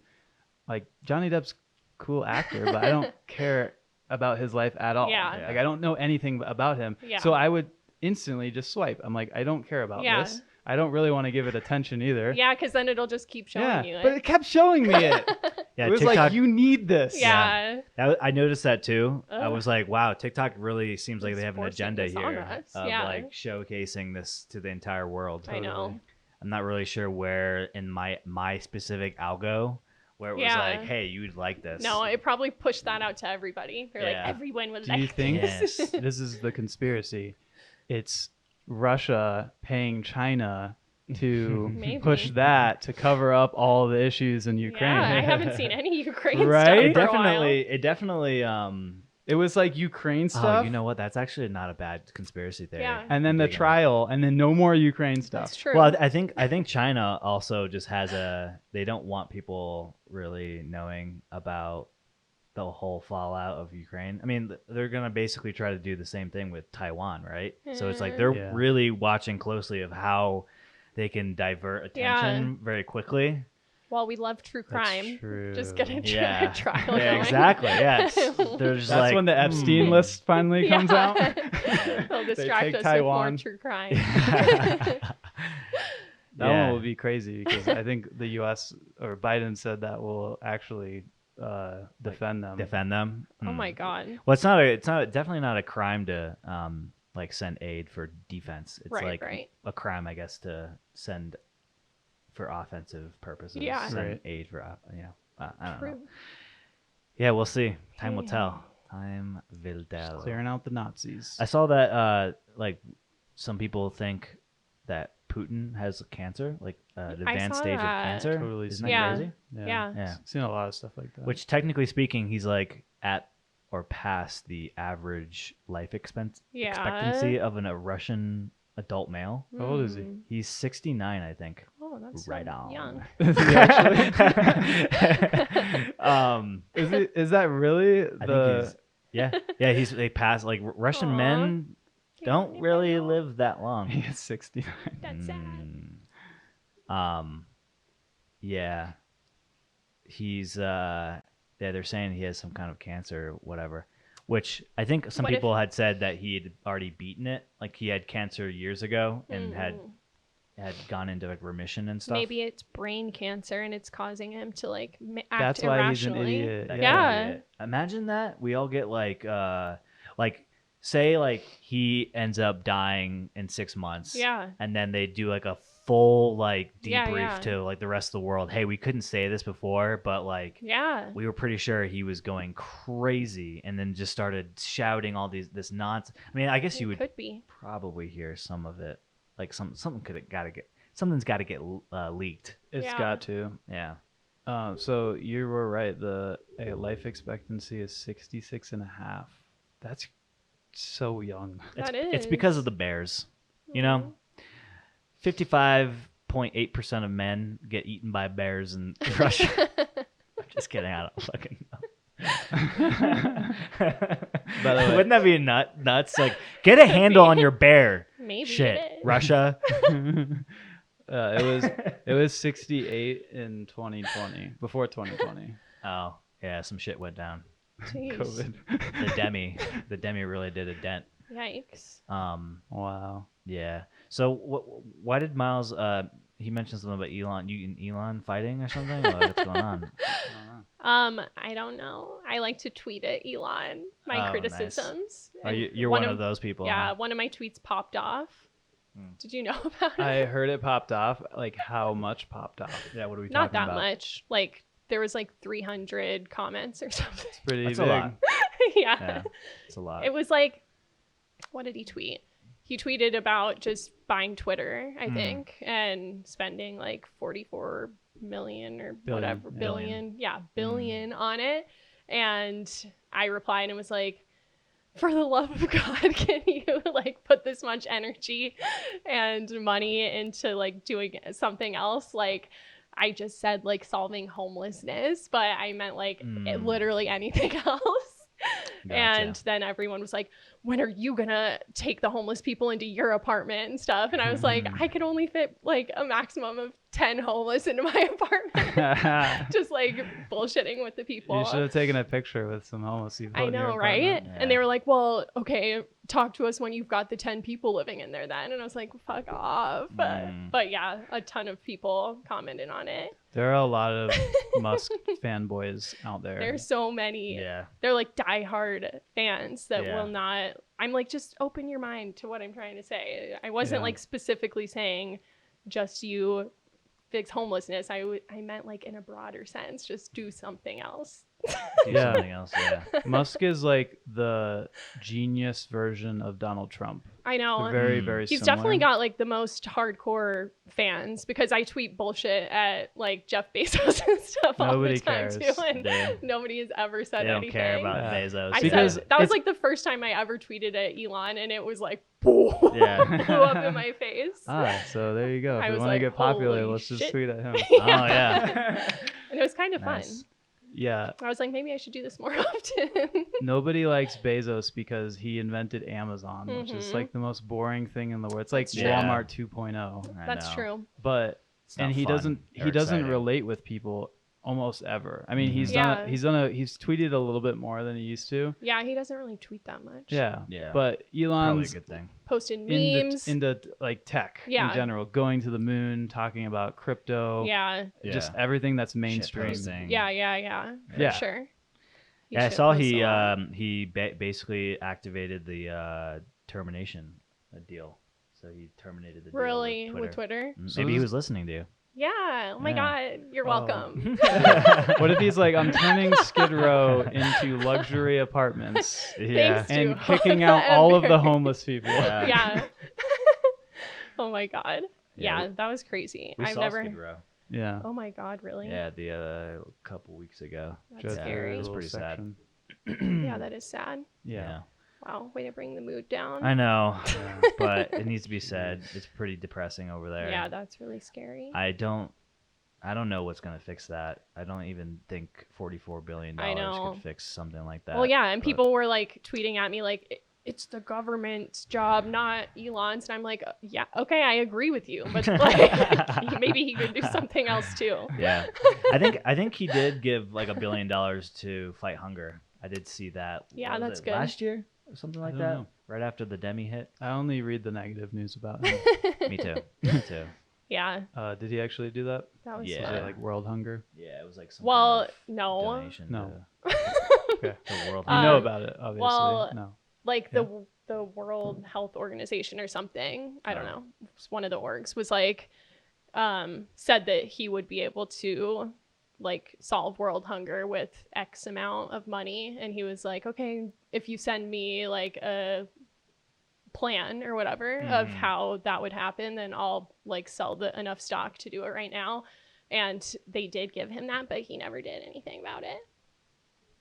like Johnny Depp's a cool actor, but I don't care about his life at all. Yeah. Like I don't know anything about him. Yeah. So I would instantly just swipe. I'm like, I don't care about Yeah. this. I don't really want to give it attention either. Yeah, because then it'll just keep showing Yeah, you but it. it kept showing me it. Yeah, It was TikTok. like, you need this. Yeah. I noticed that too. I Ugh. was like, wow, TikTok really seems like It's they have an forcing agenda this on here us. of Yeah. like showcasing this to the entire world. I know. I'm not really sure where in my specific algo where it was Yeah. like, hey, you'd like this. No, it probably pushed that out to everybody. They're Yeah. like, everyone would Do you like think this. Yes. this is the conspiracy? It's Russia paying China to Maybe. push that to cover up all the issues in Ukraine. Yeah, I haven't seen any Ukraine Right? stuff It for a while. definitely It was like Ukraine oh, stuff, you know what? That's actually not a bad conspiracy theory. Yeah. and then the Big on it. trial, and then no more Ukraine stuff. That's true. Well, I think China also just has they don't want people really knowing about the whole fallout of Ukraine. I mean, they're going to basically try to do the same thing with Taiwan, right? So it's like they're Yeah. really watching closely of how they can divert attention very quickly. Well, we love true crime. true. Just get a Yeah. trial Yeah, going. exactly. Yes. They're just That's like, when the Epstein list finally comes out. They'll They distract take us Taiwan. with more true crime. That Yeah. one will be crazy because I think the U.S. or Biden said that will actually defend them. defend them. Oh Hmm. my god. Well, definitely not a crime to like send aid for defense. It's Right, like right. a crime, I guess, to send for offensive purposes. Yeah. Send Right. aid for I don't know. True. Yeah, we'll see. Time will Yeah. tell. Time will Just tell. clearing out the Nazis. I saw that like some people think that Putin has cancer, like the I advanced saw stage that. of cancer. Totally Isn't seen that Yeah. crazy? Yeah. Yeah. Seen a lot of stuff like that. Which technically speaking, he's like at or past the average life expectancy of a Russian adult male. How old is he? Mm. He's 69, I think. Oh, that's Right so on. young. Is he actually? Is that really I think the? he's they pass like Russian Aw. men don't really live that long. He is 69. That's sad. Yeah. He's they're saying he has some kind of cancer or whatever. Which I think some What if- people had said that he had already beaten it. Like he had cancer years ago and had gone into like remission and stuff. Maybe it's brain cancer and it's causing him to like act That's why he's an irrationally. idiot. That Yeah. could be it. Imagine that. We all get like say like he ends up dying in 6 months. Yeah. And then they do like a full like Yeah, debrief yeah. to like the rest of the world. Hey, we couldn't say this before, but like Yeah. we were pretty sure he was going crazy and then just started shouting all this nonsense. I mean, I guess you It would could be. probably hear some of it. Like something's got to get leaked. It's Yeah. got to. Yeah. So you were right. The life expectancy is 66 and a half. That's so young. It's because of the bears. You know, 55.8% of men get eaten by bears in Russia. I'm just kidding. I don't fucking know. By the way- Wouldn't that be nuts? Like, get a handle on your bear. Maybe Shit, it is. Russia. It was 68 in 2020. Before 2020. Oh, yeah, some shit went down. Jeez. COVID. The demi really did a dent. Yikes. Wow. Yeah. So why did Miles? He mentioned something about Elon. You and Elon fighting or something. What's going on? I don't know. I like to tweet at Elon my Oh, nice. criticisms. Oh, And you're one of those people. Yeah, huh? one of my tweets popped off. Hmm. Did you know about it? I heard it popped off. Like, how much popped off? Yeah. What are we Not talking that about? much. Like there was like 300 comments or something. It's pretty That's big. a lot. Yeah. Yeah, it's a lot. It was like, what did he tweet? He tweeted about just buying Twitter, I think, and spending like 44 million or Billion, whatever, yeah. billion. Yeah, billion on it. And I replied and was like, for the love of God, can you like put this much energy and money into like doing something else? Like, I just said like solving homelessness, but I meant like literally anything else. Gotcha. And then everyone was like, when are you gonna take the homeless people into your apartment and stuff? And I was like, I could only fit like a maximum of 10 homeless into my apartment. Just like bullshitting with the people. You should have taken a picture with some homeless people. I in your know, right? apartment. And they were like, well, okay, talk to us when you've got the 10 people living in there then. And I was like, fuck off. But yeah, a ton of people commented on it. There are a lot of Musk fanboys out there. There's so many. Yeah. They're like diehard fans that Yeah. will not. I'm like, just open your mind to what I'm trying to say. I wasn't Yeah. like specifically saying just you fix homelessness. I meant like in a broader sense, just do something else. Do Yeah. something else. Yeah. Musk is like the genius version of Donald Trump. I know. They're very, very He's similar. definitely got like the most hardcore fans because I tweet bullshit at like Jeff Bezos and stuff Nobody all the time cares. too, and They- nobody has ever said They don't anything. care about Yeah. Bezos. I Because said that was it's- like the first time I ever tweeted at Elon, and it was like, blew Yeah. up in my face. So there you go. If I you was want to like, get popular, holy let's just shit. tweet at him. Oh yeah. And it was kind of Nice. fun. Yeah. I was like, maybe I should do this more often. Nobody likes Bezos because he invented Amazon, which is Mhm. like the most boring thing in the world. It's like That's true. Walmart 2.0. I That's know. true. But It's not and he fun doesn't or he doesn't exciting. relate with people almost ever. I mean, he's Yeah. he's tweeted a little bit more than he used to. Yeah, he doesn't really tweet that much. Yeah. Yeah. But Probably a Elon's good thing. Posted into, memes. into like tech Yeah. in general, going to the moon, talking about crypto, Yeah. just Yeah. everything that's mainstream. Shitposting. Yeah. For Yeah. sure. He Yeah, I shit saw posts he a lot. basically activated the termination deal. So he terminated the deal Really with with Twitter. Twitter. So Maybe he this- was listening to you. Yeah. Oh my Yeah. God. You're Oh. welcome. What if he's like, I'm turning Skid Row into luxury apartments Yeah. Thanks. and to kicking out all of the America. homeless people? Yeah. Yeah. Oh my God. Yeah, Yeah, that was crazy. We I've saw never. Skid Row. Yeah. Oh my God, really? Yeah, the couple weeks ago. That's Just scary. It was little pretty sad. section. Yeah, that is sad. Yeah. Wow, way to bring the mood down. I know, Yeah. but it needs to be said. It's pretty depressing over there. Yeah, that's really scary. I don't know what's gonna fix that. I don't even think $44 billion I know. could fix something like that. Well, yeah, and but- people were like tweeting at me like, it's the government's job, not Elon's. And I'm like, yeah, okay, I agree with you, but like, maybe he could do something else too. Yeah, I think he did give like $1 billion to fight hunger. I did see that. Yeah, What was that's it, good. Last year or something like don't that. know. Right after the Demi hit. I only read the negative news about him. Me too. Me too. Yeah, Did he actually do that? that was Yeah. Was fun. it like world hunger? Yeah, it was like some Well, kind of no, donation No. to Okay. the world. You know Um, about it, obviously. well, no. like Yeah. the World Health Organization or something. I don't Oh. know. It's one of the orgs was like, said that he would be able to like solve world hunger with X amount of money, and he was like, okay, if you send me like a plan or whatever of Mhm. how that would happen, then I'll like sell enough stock to do it right now. And they did give him that, but he never did anything about it.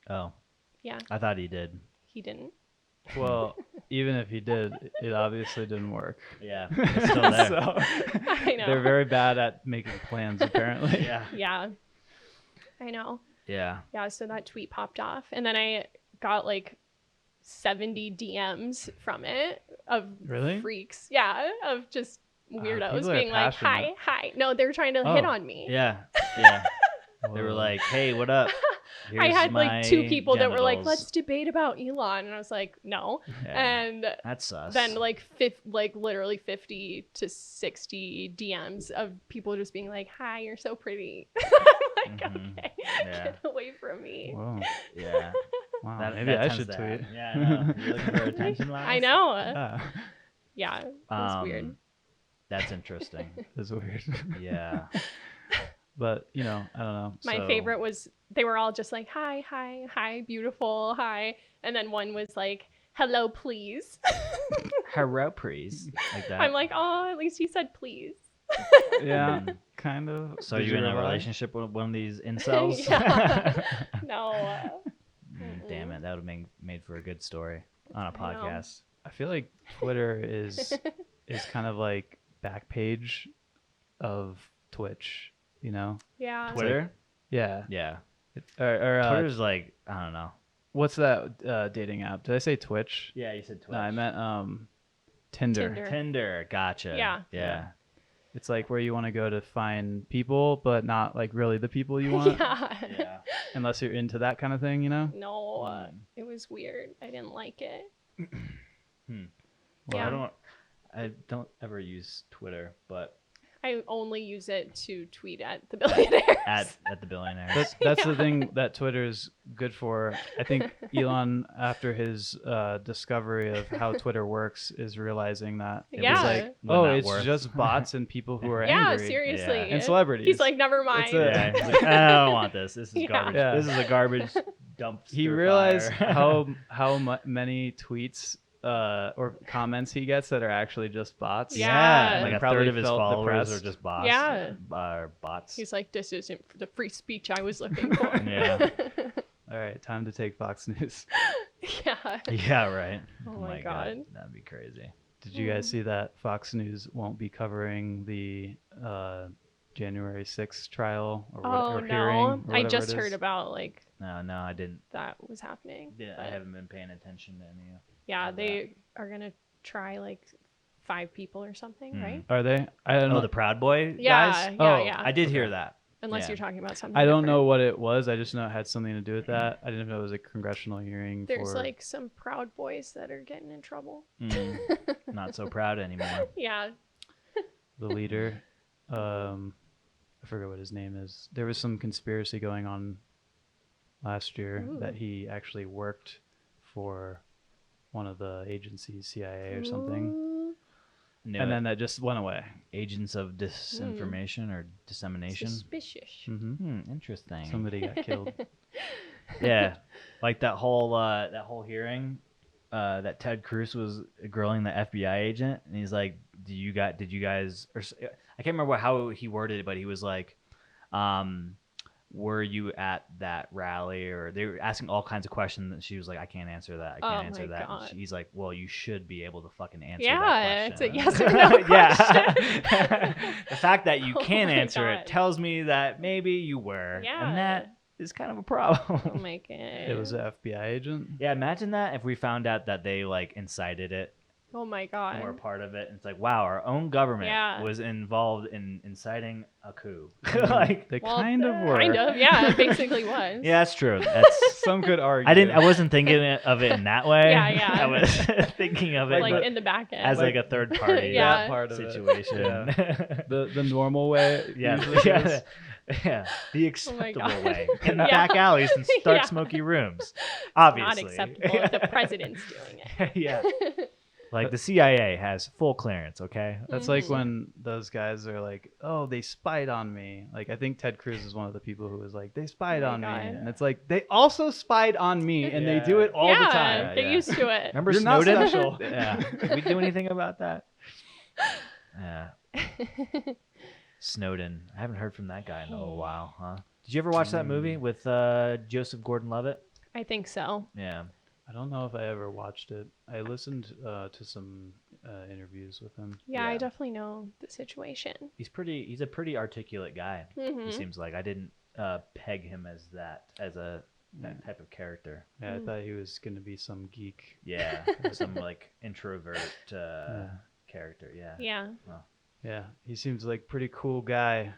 Oh, Yeah, I thought he did. he didn't. Well, even if he did, it obviously didn't work. Yeah, it's still there. So, I know. they're very bad at making plans, apparently. Yeah. Yeah, I know. Yeah. Yeah, so that tweet popped off, and then I got like 70 DMs from it of Really? freaks. Yeah, of just weirdos people are being like, passionate. hi. No, they were trying to hit Oh. on me. Yeah. Yeah. They were Whoa. like, "Hey, what up?" I Here's had like 2 my people that were like, genitals." let's debate about Elon. And I was like, no. Yeah. And That's sus. then like literally 50 to 60 DMs of people just being like, hi, you're so pretty. I'm like, Mhm. okay, Yeah. get away from maybe I tends should to tweet. happen. Yeah, I know. You're looking for attention, Miles? I know. Yeah, Yeah, it was weird. That's interesting. it's weird. Yeah. But I don't know. My So- favorite was they were all just like, hi, hi, hi, beautiful, hi. And then one was like, hello, please. Hello, please. Like that. I'm like, oh, at least he said please. Yeah, Mm. kind of. So Did you're in a reply? relationship with one of these incels? Yeah. No. Damn it. That would have made for a good story on a I know. podcast. I feel like Twitter is kind of like back page of Twitch. Yeah. Twitter? Yeah. Yeah. Or Twitter's like, I don't know. what's that dating app? Did I say Twitch? Yeah, you said Twitch. No, I meant Tinder. Tinder. Tinder. Gotcha. Yeah. Yeah. It's like where you want to go to find people, but not like really the people you want, Yeah. Yeah. unless you're into that kind of thing. No, it was weird. I didn't like it. Well, Yeah. I don't ever use Twitter, but I only use it to tweet at the billionaires. at the billionaires. That's the thing that Twitter is good for. I think Elon, after his discovery of how Twitter works, is realizing that it Yeah. was like, Would oh, not it's worth. just bots and people who are Yeah, angry seriously. Yeah. and celebrities. He's like, never mind. it. Yeah, he's like, I don't want this. This is Yeah. garbage. Yeah. This is a garbage dumpster. He realized fire. how many tweets or comments he gets that are actually just bots. Yeah. like a Probably third of his felt followers depressed. are just bots. Yeah. Bots. He's like, this isn't the free speech I was looking for. Yeah. All right, time to take Fox News. Yeah. Yeah, right. Oh my God. That'd be crazy. Did you guys see that Fox News won't be covering the January 6th trial or, Oh or hearing? no. Or I whatever just it is? heard about like No, I didn't. that was happening. Yeah, I but haven't been paying attention to any of yeah, of they are gonna try like 5 people or something, Hmm. right? Are they? I don't know. Oh, the Proud Boy Yeah, guys? yeah, Oh, yeah. I did hear Okay. that. Unless yeah. you're talking about something. I don't know different. what it was. I just know it had something to do with that. I didn't know it was a congressional hearing There's for. like some Proud Boys that are getting in trouble. Mm, not so proud anymore. Yeah. the leader. I forget what his name is. There was some conspiracy going on last year Ooh. that he actually worked for one of the agencies, CIA or something, Ooh, Knew and it. then that just went away. Agents of disinformation or dissemination. suspicious. Hmm Interesting. Somebody got killed. Yeah, like that whole hearing, that Ted Cruz was grilling the FBI agent, and he's like, did you guys?" Or I can't remember how he worded it, but he was like, "Were you at that rally?" Or they were asking all kinds of questions, and she was like, "I can't answer that. I Oh can't answer my that." God. And he's like, "Well, you should be able to fucking answer Yeah, that it's a question." yes or no Yeah. The fact that you Oh can my answer God. it tells me that maybe you were, Yeah. and that is kind of a problem. Oh my god. It was an FBI agent. Yeah, imagine that if we found out that they like incited it Oh my and were god. part of it. And it's like, wow, our own government Yeah. was involved in inciting a coup. Mhm. Like, They Well, kind of were. Kind of, yeah. It basically was. yeah, that's true. That's Some could argue. I wasn't thinking of it in that way. Yeah, yeah. I was thinking of it Like but in the back end. as like a third party Yeah. that part of it. situation. Yeah. The normal way. it Yeah, usually yeah, is. yeah, the Oh my acceptable God. way in the Yeah. back alleys and dark Yeah. smoky rooms. Not Obviously, acceptable if the president's doing it. Yeah, like the CIA has full clearance. Okay, That's like Mhm. when those guys are like, "Oh, they spied on me." Like I think Ted Cruz is one of the people who was like, "They spied Oh my on me," God. and it's like they also spied on me, and they do it all yeah, the time. get Yeah. used to it. remember You're not Snowden? special. Yeah, did we do anything about that? Yeah, Snowden. I haven't heard from that guy in a little while, huh? Did you ever watch that movie with Joseph Gordon-Levitt? I think so. Yeah. I don't know if I ever watched it. I listened to some interviews with him. Yeah, I Yeah. definitely know the situation. He's a pretty articulate guy. Mhm. He seems like I didn't peg him as that type of character. Yeah, I Mm. thought he was gonna be some geek. Yeah, some like introvert character. Yeah. Yeah. Yeah, he seems like pretty cool guy,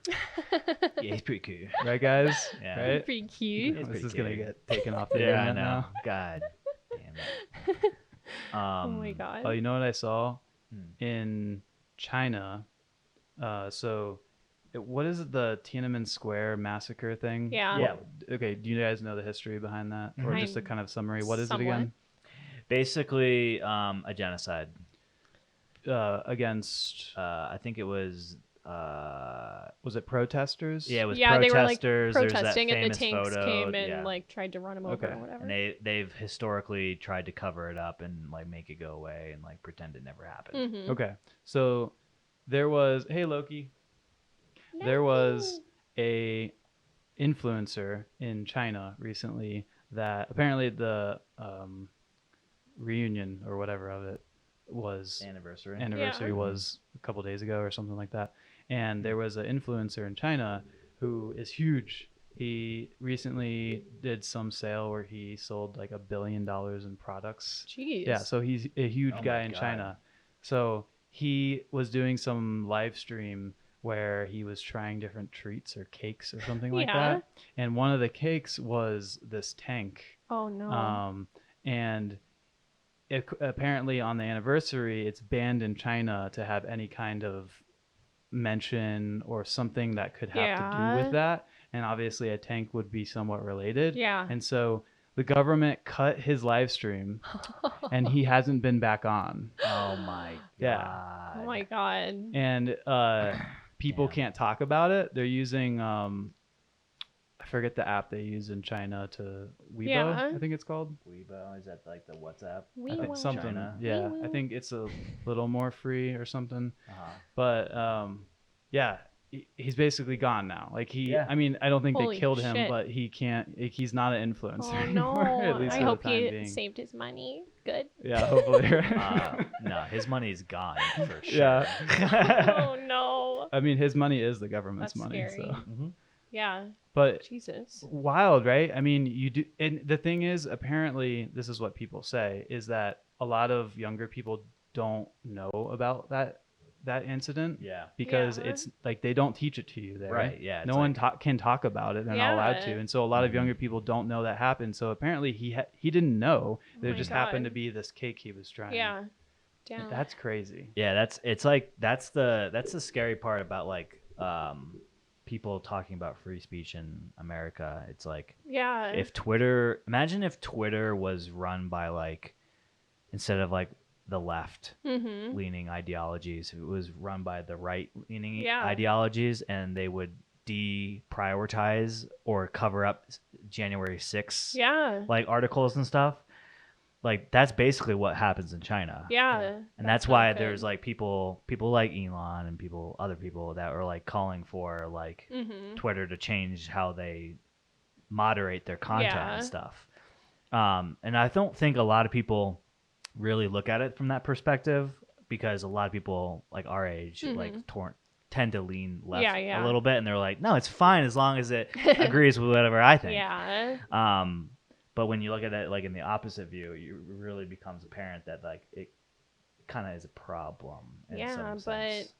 Yeah, he's pretty cool. right, guys? Yeah. Right? Pretty cute. He's This pretty is gonna cute. get taken off the Yeah, I internet know. now. God damn it. Oh my god. Oh, you know what I saw Hmm. in China? So what is it, the Tiananmen Square massacre thing? Yeah. Yeah. Okay, do you guys know the history behind that, or just a kind of summary? What is it Somewhat. again? Basically, a genocide. Against I think it was. was it protesters? Yeah, it was Yeah, they were like protesters. There's that protesting, and the famous tanks photo. came and Yeah. like tried to run them over Okay. or whatever. And they've historically tried to cover it up and like make it go away and like pretend it never happened. Mhm. Okay, so there was, hey Loki, there was a influencer in China recently that apparently the reunion or whatever of it was Anniversary. was a couple days ago or something like that, and there was an influencer in China who is huge. He recently did some sale where he sold like $1 billion in products. Jeez. Yeah, so he's a huge Oh guy my in God. China. So he was doing some live stream where he was trying different treats or cakes or something like Yeah. that. And one of the cakes was this tank. Oh no. And apparently on the anniversary, it's banned in China to have any kind of mention or something that could have to do Yeah. with that. And obviously a tank would be somewhat related. Yeah. And so the government cut his live stream and he hasn't been back on. Oh my Yeah. God. Oh my god. And people Damn. can't talk about it. They're using I forget the app they use in China to Weibo, Yeah. I think it's called. Weibo, is that like the WhatsApp? We I think will. something. China. Yeah, We I will. think it's a little more free or something. Uh-huh. But yeah, he's basically gone now. Like Yeah. I mean, I don't think Holy they killed him, shit. but he can't. He's not an influencer Oh anymore. no. At least I for hope the time he being. saved his money. Good. Yeah, hopefully. No, his money's gone for sure. Yeah. Oh no. I mean, his money is the government's That's money. scary. So, Mhm. Yeah. but Jesus. wild, right? I mean, you do, and the thing is, apparently, this is what people say, is that a lot of younger people don't know about that incident Yeah. because Yeah. it's like they don't teach it to you there. Right, yeah, it's No one like- can talk about it. They're not allowed to, Yeah. and so a lot of Mhm. younger people don't know that happened. So apparently, he didn't know. There my just happened to God. be this cake he was trying. Yeah. Damn. That's crazy. Yeah, that's like that's the scary part about like people talking about free speech in America. It's like Yeah. imagine if Twitter was run by like instead of like the left Mm-hmm. leaning ideologies, it was run by the right leaning Yeah. ideologies, and they would deprioritize or cover up January 6th Yeah. like articles and stuff. Like that's basically what happens in China. Yeah. And that's not why good. there's like people like Elon and other people that are like calling for like Mhm. Twitter to change how they moderate their content Yeah. and stuff. And I don't think a lot of people really look at it from that perspective because a lot of people like our age like tend to lean left Yeah, yeah. a little bit, and they're like, no, it's fine as long as it agrees with whatever I think. Yeah. But when you look at it like in the opposite view, it really becomes apparent that like it kind of is a problem. In Yeah, some but sense.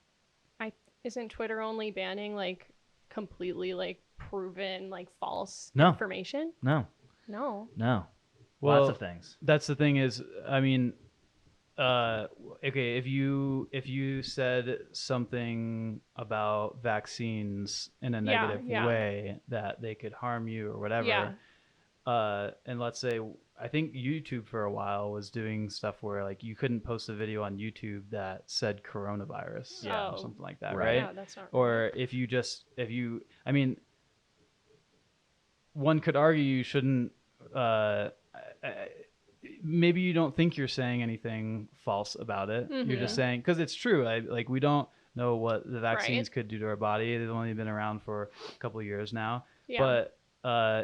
isn't Twitter only banning like completely like proven like false No. information? no, No. Well, lots of things. That's the thing is, I mean, okay, if you said something about vaccines in a Yeah, negative yeah. way that they could harm you or whatever, Yeah. and let's say I think YouTube for a while was doing stuff where like you couldn't post a video on YouTube that said coronavirus, Yeah. or something like that, Right. right? Yeah, that's not Or I mean, one could argue you shouldn't. Maybe you don't think you're saying anything false about it. You're just Mhm. saying because it's true. Like we don't know what the vaccines Right. could do to our body. They've only been around for a couple of years now. Yeah. But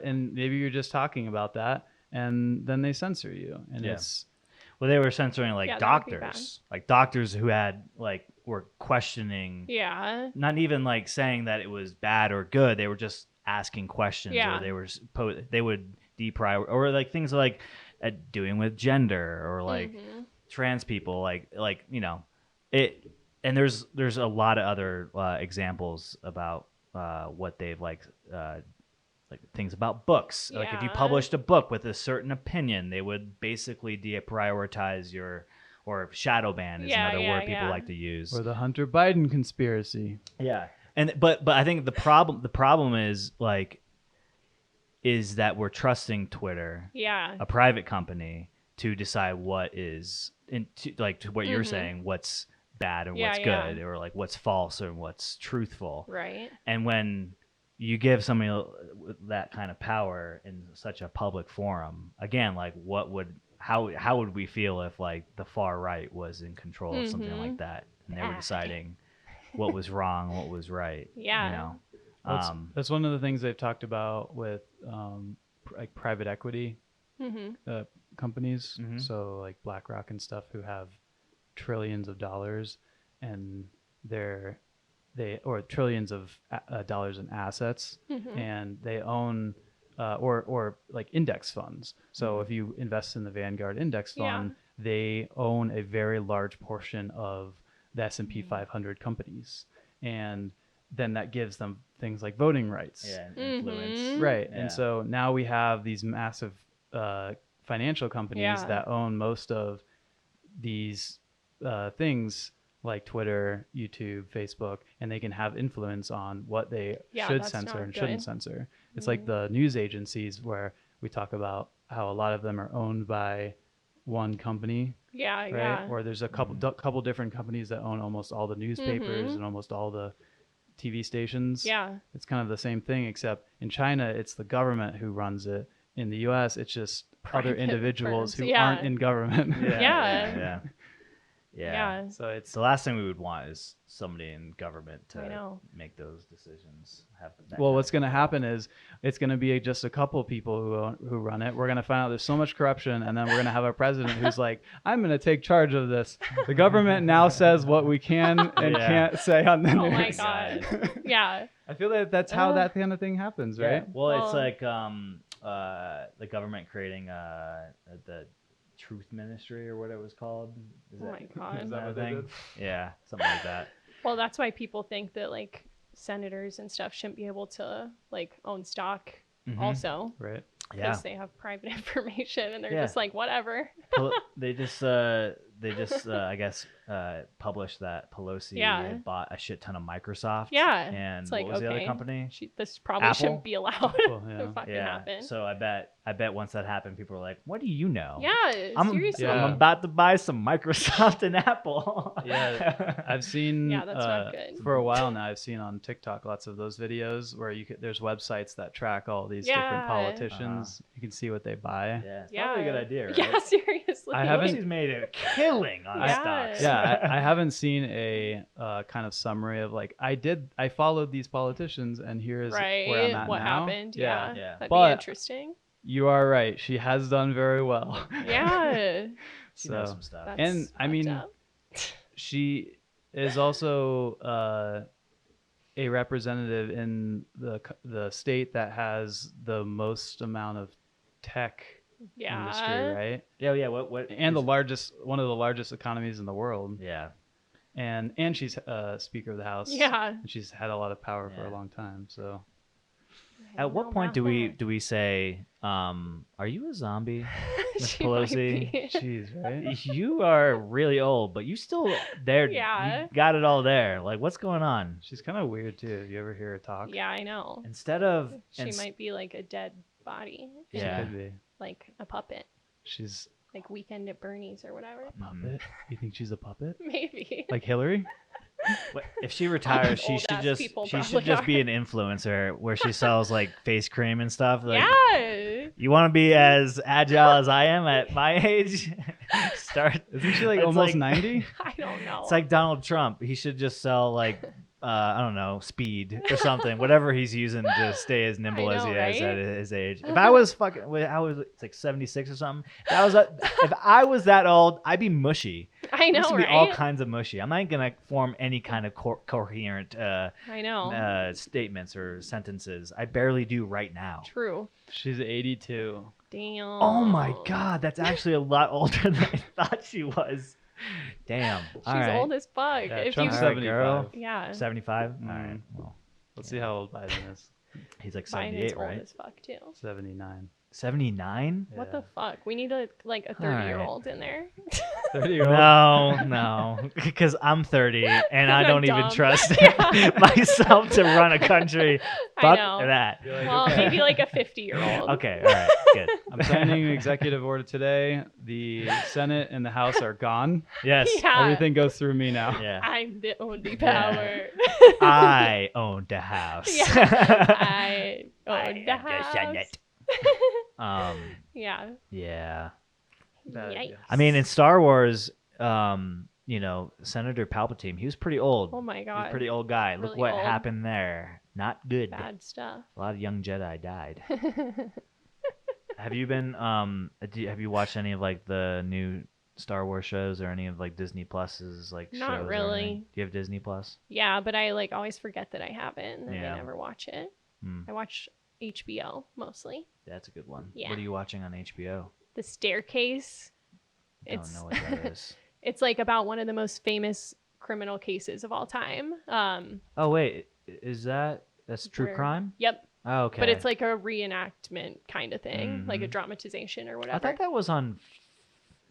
and maybe you're just talking about that, and then they censor you, and Yeah. it's Well, they were censoring like Yeah, that would be doctors who had like were questioning, Yeah. not even like saying that it was bad or good. They were just asking questions, Yeah. or they were they would deprioritize, or like things like doing with gender or like Mhm. trans people, like it. And there's a lot of other examples about what they've like things about books. Like if you Yeah. published a book with a certain opinion, they would basically deprioritize your or shadow ban is Yeah, another yeah, word people yeah. like to use. or the Hunter Biden conspiracy. Yeah. but I think the problem is that we're trusting Twitter, Yeah. a private company, to decide what is to what you're saying, what's bad and what's good, or like what's false and what's truthful. Right. And when you give somebody that kind of power in such a public forum, again, like how would we feel if like the far right was in control of something like that and they were deciding what was wrong, what was right? Yeah. You know. That's one of the things they've talked about with like private equity companies. So like BlackRock and stuff, who have trillions of dollars, and or trillions of dollars in assets, and they own or like index funds. So if you invest in the Vanguard index fund, they own a very large portion of the S&P 500 companies, and then that gives them things like voting rights. Yeah, influence. Right. Yeah. And so now we have these massive financial companies that own most of these things like Twitter, YouTube, Facebook, and they can have influence on what they should censor and shouldn't censor. It's like the news agencies, where we talk about how a lot of them are owned by one company. Right? Or there's a couple different companies that own almost all the newspapers and almost all the TV stations. Yeah. It's kind of the same thing, except in China, it's the government who runs it. In the US, it's just other individuals who aren't in government. Yeah. So it's the last thing we would want is somebody in government to make those decisions. What's going to happen is it's going to be just a couple people who run it. We're going to find out there's so much corruption, and then we're going to have a president who's like, I'm going to take charge of this. The government now says what we can and can't say on the news. Oh my God. Yeah. I feel that that's how that kind of thing happens, right? Yeah. Well, it's like the government creating the Truth Ministry, or what it was called. My God. Is that what they did? Yeah, something like that. Well, that's why people think that like senators and stuff shouldn't be able to like own stock also. Right. Yeah. Because they have private information, and they're just like, whatever. They just I guess published that Pelosi had bought a shit ton of Microsoft. Yeah. And it's like, what was the other company? This probably Apple? shouldn't be allowed to fucking Yeah. happen. So I bet once that happened, people were like, "What do you know?" Yeah. Seriously. I'm about to buy some Microsoft and Apple. Yeah, I've seen. Yeah, that's not good. For a while now, I've seen on TikTok lots of those videos where there's websites that track all these different politicians. You can see what they buy. Yeah, it's probably a good idea, right? Yeah, seriously. I haven't. Pelosi's made a killing on stocks. Yeah, I haven't seen a kind of summary of like I followed these politicians, and here's where I'm at what now. happened. Yeah. That'd But be interesting. You are right. She has done very well. Yeah. She knows some stuff. And I mean, she is also a representative in the state that has the most amount of tech industry, right? Yeah. What? And one of the largest economies in the world. Yeah. And she's Speaker of the House. Yeah. And she's had a lot of power for a long time. So. At what point do we say, are you a zombie, Miss Pelosi? Jeez, right? You are really old, but you still there. Yeah. You got it all there. Like, what's going on? She's kind of weird too. You ever hear her talk? Yeah, I know. Instead of she might be like a dead body. Yeah. She could be. Like a puppet. She's like Weekend at Bernie's or whatever. A puppet? You think she's a puppet? Maybe. Like Hillary? If she retires, she should just be an influencer where she sells like face cream and stuff. Like, yeah. You want to be as agile as I am at my age? Isn't she like almost 90? I don't know. It's like Donald Trump. He should just sell like I don't know, speed or something, whatever he's using to stay as nimble as he is at his age. If I was it's like 76 or something. If I was that old, I'd be mushy. I know, It's right? be all kinds of mushy. I'm not gonna form any kind of coherent statements or sentences. I barely do right now. True. She's 82. Damn. Oh my God, that's actually a lot older than I thought she was. Damn. She's old as fuck. Yeah, if Trump's you 75. Yeah. 75? Mm-hmm. All right. Well, let's see how old Biden is. He's like Biden's 78, right? old as fuck too. 79. 79? What the fuck? We need a 30-year-old in there. 30-year-old. No, because I'm 30 and I I'm don't even dumb. trust Yeah. myself to run a country. I Fuck know. that. You're like, Well, okay. maybe like a 50-year-old. Okay, all right, good. I'm signing an executive order today. The Senate and the House are gone. Yes. Yeah. Everything goes through me now. Yeah. I'm the only Yeah. power. I owned the house. Yeah. I own the am the house. Senate. Yeah. Yeah. Yikes. I mean, in Star Wars, Senator Palpatine, he was pretty old. Oh my He was god. a pretty old guy. Look Really what old. happened there. Not good. Bad stuff. A lot of young Jedi died. Have you been have you watched any of like the new Star Wars shows or any of like Disney Plus's like Not shows or really. anything? Do you have Disney Plus? Yeah, but I always forget that I haven't and Yeah. I never watch it. Hmm. I watch HBO mostly. That's a good one. Yeah. What are you watching on HBO? The Staircase. I don't know what that is. It's like about one of the most famous criminal cases of all time. Oh wait, that's true where- crime? Yep. Oh, okay. But it's like a reenactment kind of thing, like a Mhm. dramatization or I whatever. thought that was on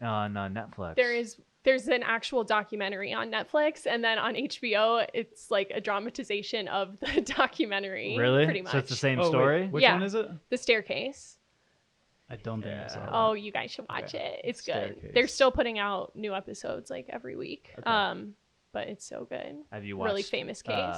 Netflix. There's an actual documentary on Netflix, and then on HBO it's like a dramatization of the documentary. Really? Pretty much. So it's the same Oh, wait, story? which Yeah. one is it? The Staircase. I don't think I saw that. Oh, you guys should watch Okay. it. It's good. Staircase. They're still putting out new episodes like every week. Okay. But it's so good. Have you watched Really famous case.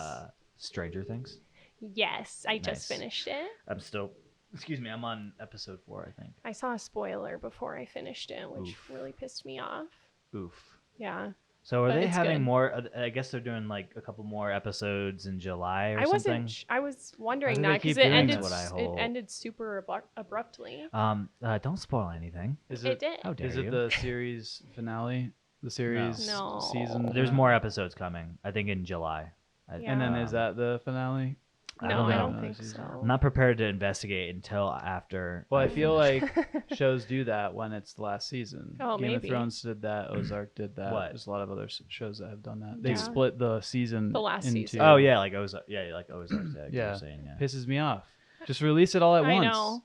Stranger Things? Yes, I just Nice. finished it. I'm on episode 4, I think. I saw a spoiler before I finished it, which Oof. really pissed me off. Oof. Yeah. So are But they it's having good. more? I guess they're doing like a couple more episodes in July or I something. wasn't. I was wondering do that they because keep it doing ended. that? That's what I It hope. ended super abruptly. Don't spoil anything. Is It did. How dare Is you? it the series finale? The series No. season? There's finale? more episodes coming. I think in July. Yeah. And then is that the finale? I No, don't I know. don't think Season. so. I'm not prepared to investigate until after. Well, I feel finish. like shows do that when it's the last season. Oh, Game maybe. of Thrones did that. Ozark did that. What? There's a lot of other shows that have done that. They Yeah. split the season. The last into, season. Oh yeah, like Ozark. Yeah, like Ozark. Yeah, Yeah. You're saying, yeah. Pisses me off. Just release it all at I once. know.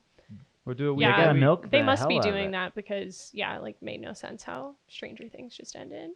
Or do it week Yeah. by gotta week. milk They the must be hell out of doing it. that because made no sense how Stranger Things just ended.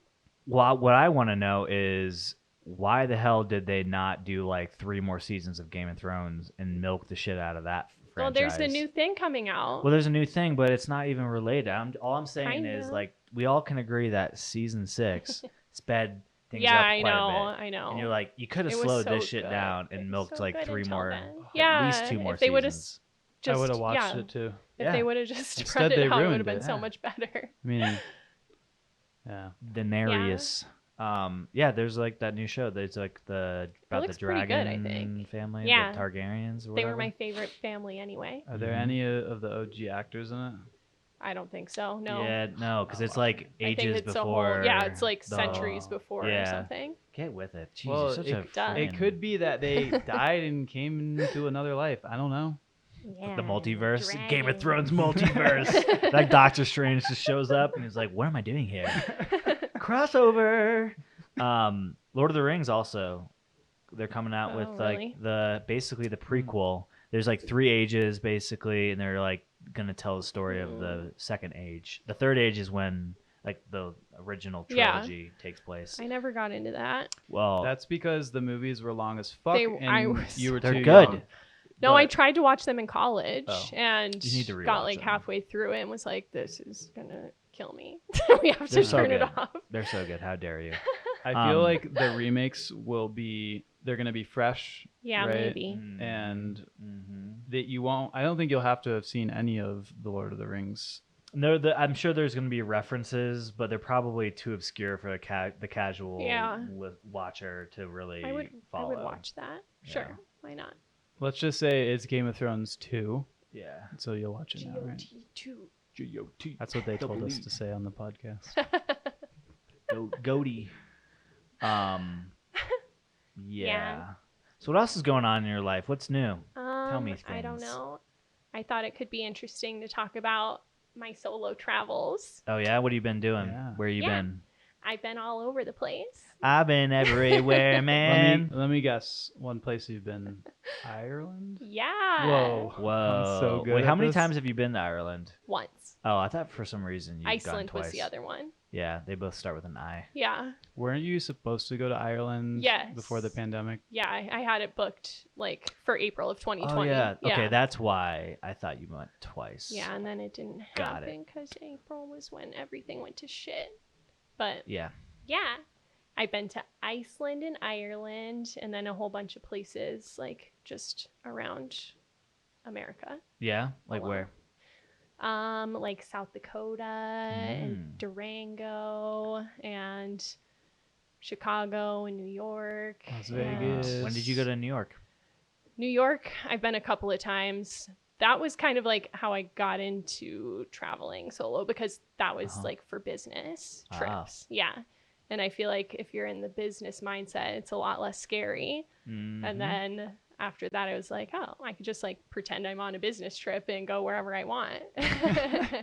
Well, what I want to know is why the hell did they not do like 3 more seasons of Game of Thrones and milk the shit out of that franchise? Well, there's the new thing coming out. Well, there's a new thing, but it's not even related. All I'm saying is Kinda. like we all can agree that season 6 sped things yeah, up I quite know. a bit. I know. And you're like, you could have It was slowed so this shit good. down It and was milked so like good 3 until more, then. at Yeah, least 2 more if they would've seasons. I would have Just- watched yeah. it too. If Yeah. they would have just Instead, spread they it out, it would ruined have been it. so Yeah. much better. I mean, yeah. Daenerys. There's like that new show. There's like about the looks pretty good, I dragon think. family, Yeah. the Targaryens. Or They whatever. were my favorite family anyway. Are there Mhm. any of the OG actors in it? I don't think so. No. Yeah, no, because Not it's like I think ages it's before. a whole. Yeah, it's like the- centuries before yeah. or something. Get with it. Jeez, Well, you're such a it does. could be that they died and came into another life. I don't know. Yeah. the multiverse, Game of dragon. Thrones multiverse. Like Doctor Strange just shows up and he's like, "What am I doing here?" Crossover. Lord of the Rings also. They're coming out with Oh, like really? basically the prequel. There's like 3 ages basically, and they're like gonna tell the story of Mm. the second age. The third age is when like the original Yeah. trilogy takes place. I never got into that. Well, That's because the movies were long as fuck, They- and I was- you were they're too good. young. No, I But- tried to watch them in college Oh. and You need to got rewatch like them. halfway through it and was like, "This is gonna kill me. We have to They're so turn it good. off." They're so good. How dare you? I feel Um, like the remakes will be they're gonna be fresh, Yeah, right? maybe. and Mhm. that you won't. I don't think you'll have to have seen any of the Lord of the Rings. No, I'm sure there's going to be references, but they're probably too obscure for the casual Yeah. watcher to really I would follow. watch that. Yeah. Sure, why not? Let's just say it's Game of Thrones 2, Yeah. so you'll watch it now, right? GOT2. G-O-T. That's what they told us Double to say on the podcast. Goaty. Yeah. Yeah. So what else is going on in your life? What's new? me I don't things. know. I thought it could be interesting to talk about my solo travels. Oh yeah, what have you been doing? Yeah. Where you Yeah. been? I've been all over the place. I've been everywhere, man. Let me guess. One place you've been, Ireland? Yeah. Whoa. Whoa. I'm so good Wait, how at many this. times have you been to Ireland? Once. Oh, I thought for some reason you'd gone Iceland twice. was the other one. Yeah, they both start with an I. Yeah. Weren't you supposed to go to Ireland Yes. before the pandemic? Yeah, I had it booked like for April of 2020. Oh, yeah. Okay, that's why I thought you went twice. Yeah, and then it didn't Got it. happen because April was when everything went to shit. But Yeah. yeah, I've been to Iceland and Ireland and then a whole bunch of places like just around America. Yeah? Like Alone. where? Like South Dakota and Durango and Chicago and New York. Las and Vegas. When did you go to New York? New York, I've been a couple of times. That was kind of like how I got into traveling solo because that was like for business trips. Yeah. And I feel like if you're in the business mindset, it's a lot less scary. Mhm. And then after that, I was like, oh, I could just like pretend I'm on a business trip and go wherever I want.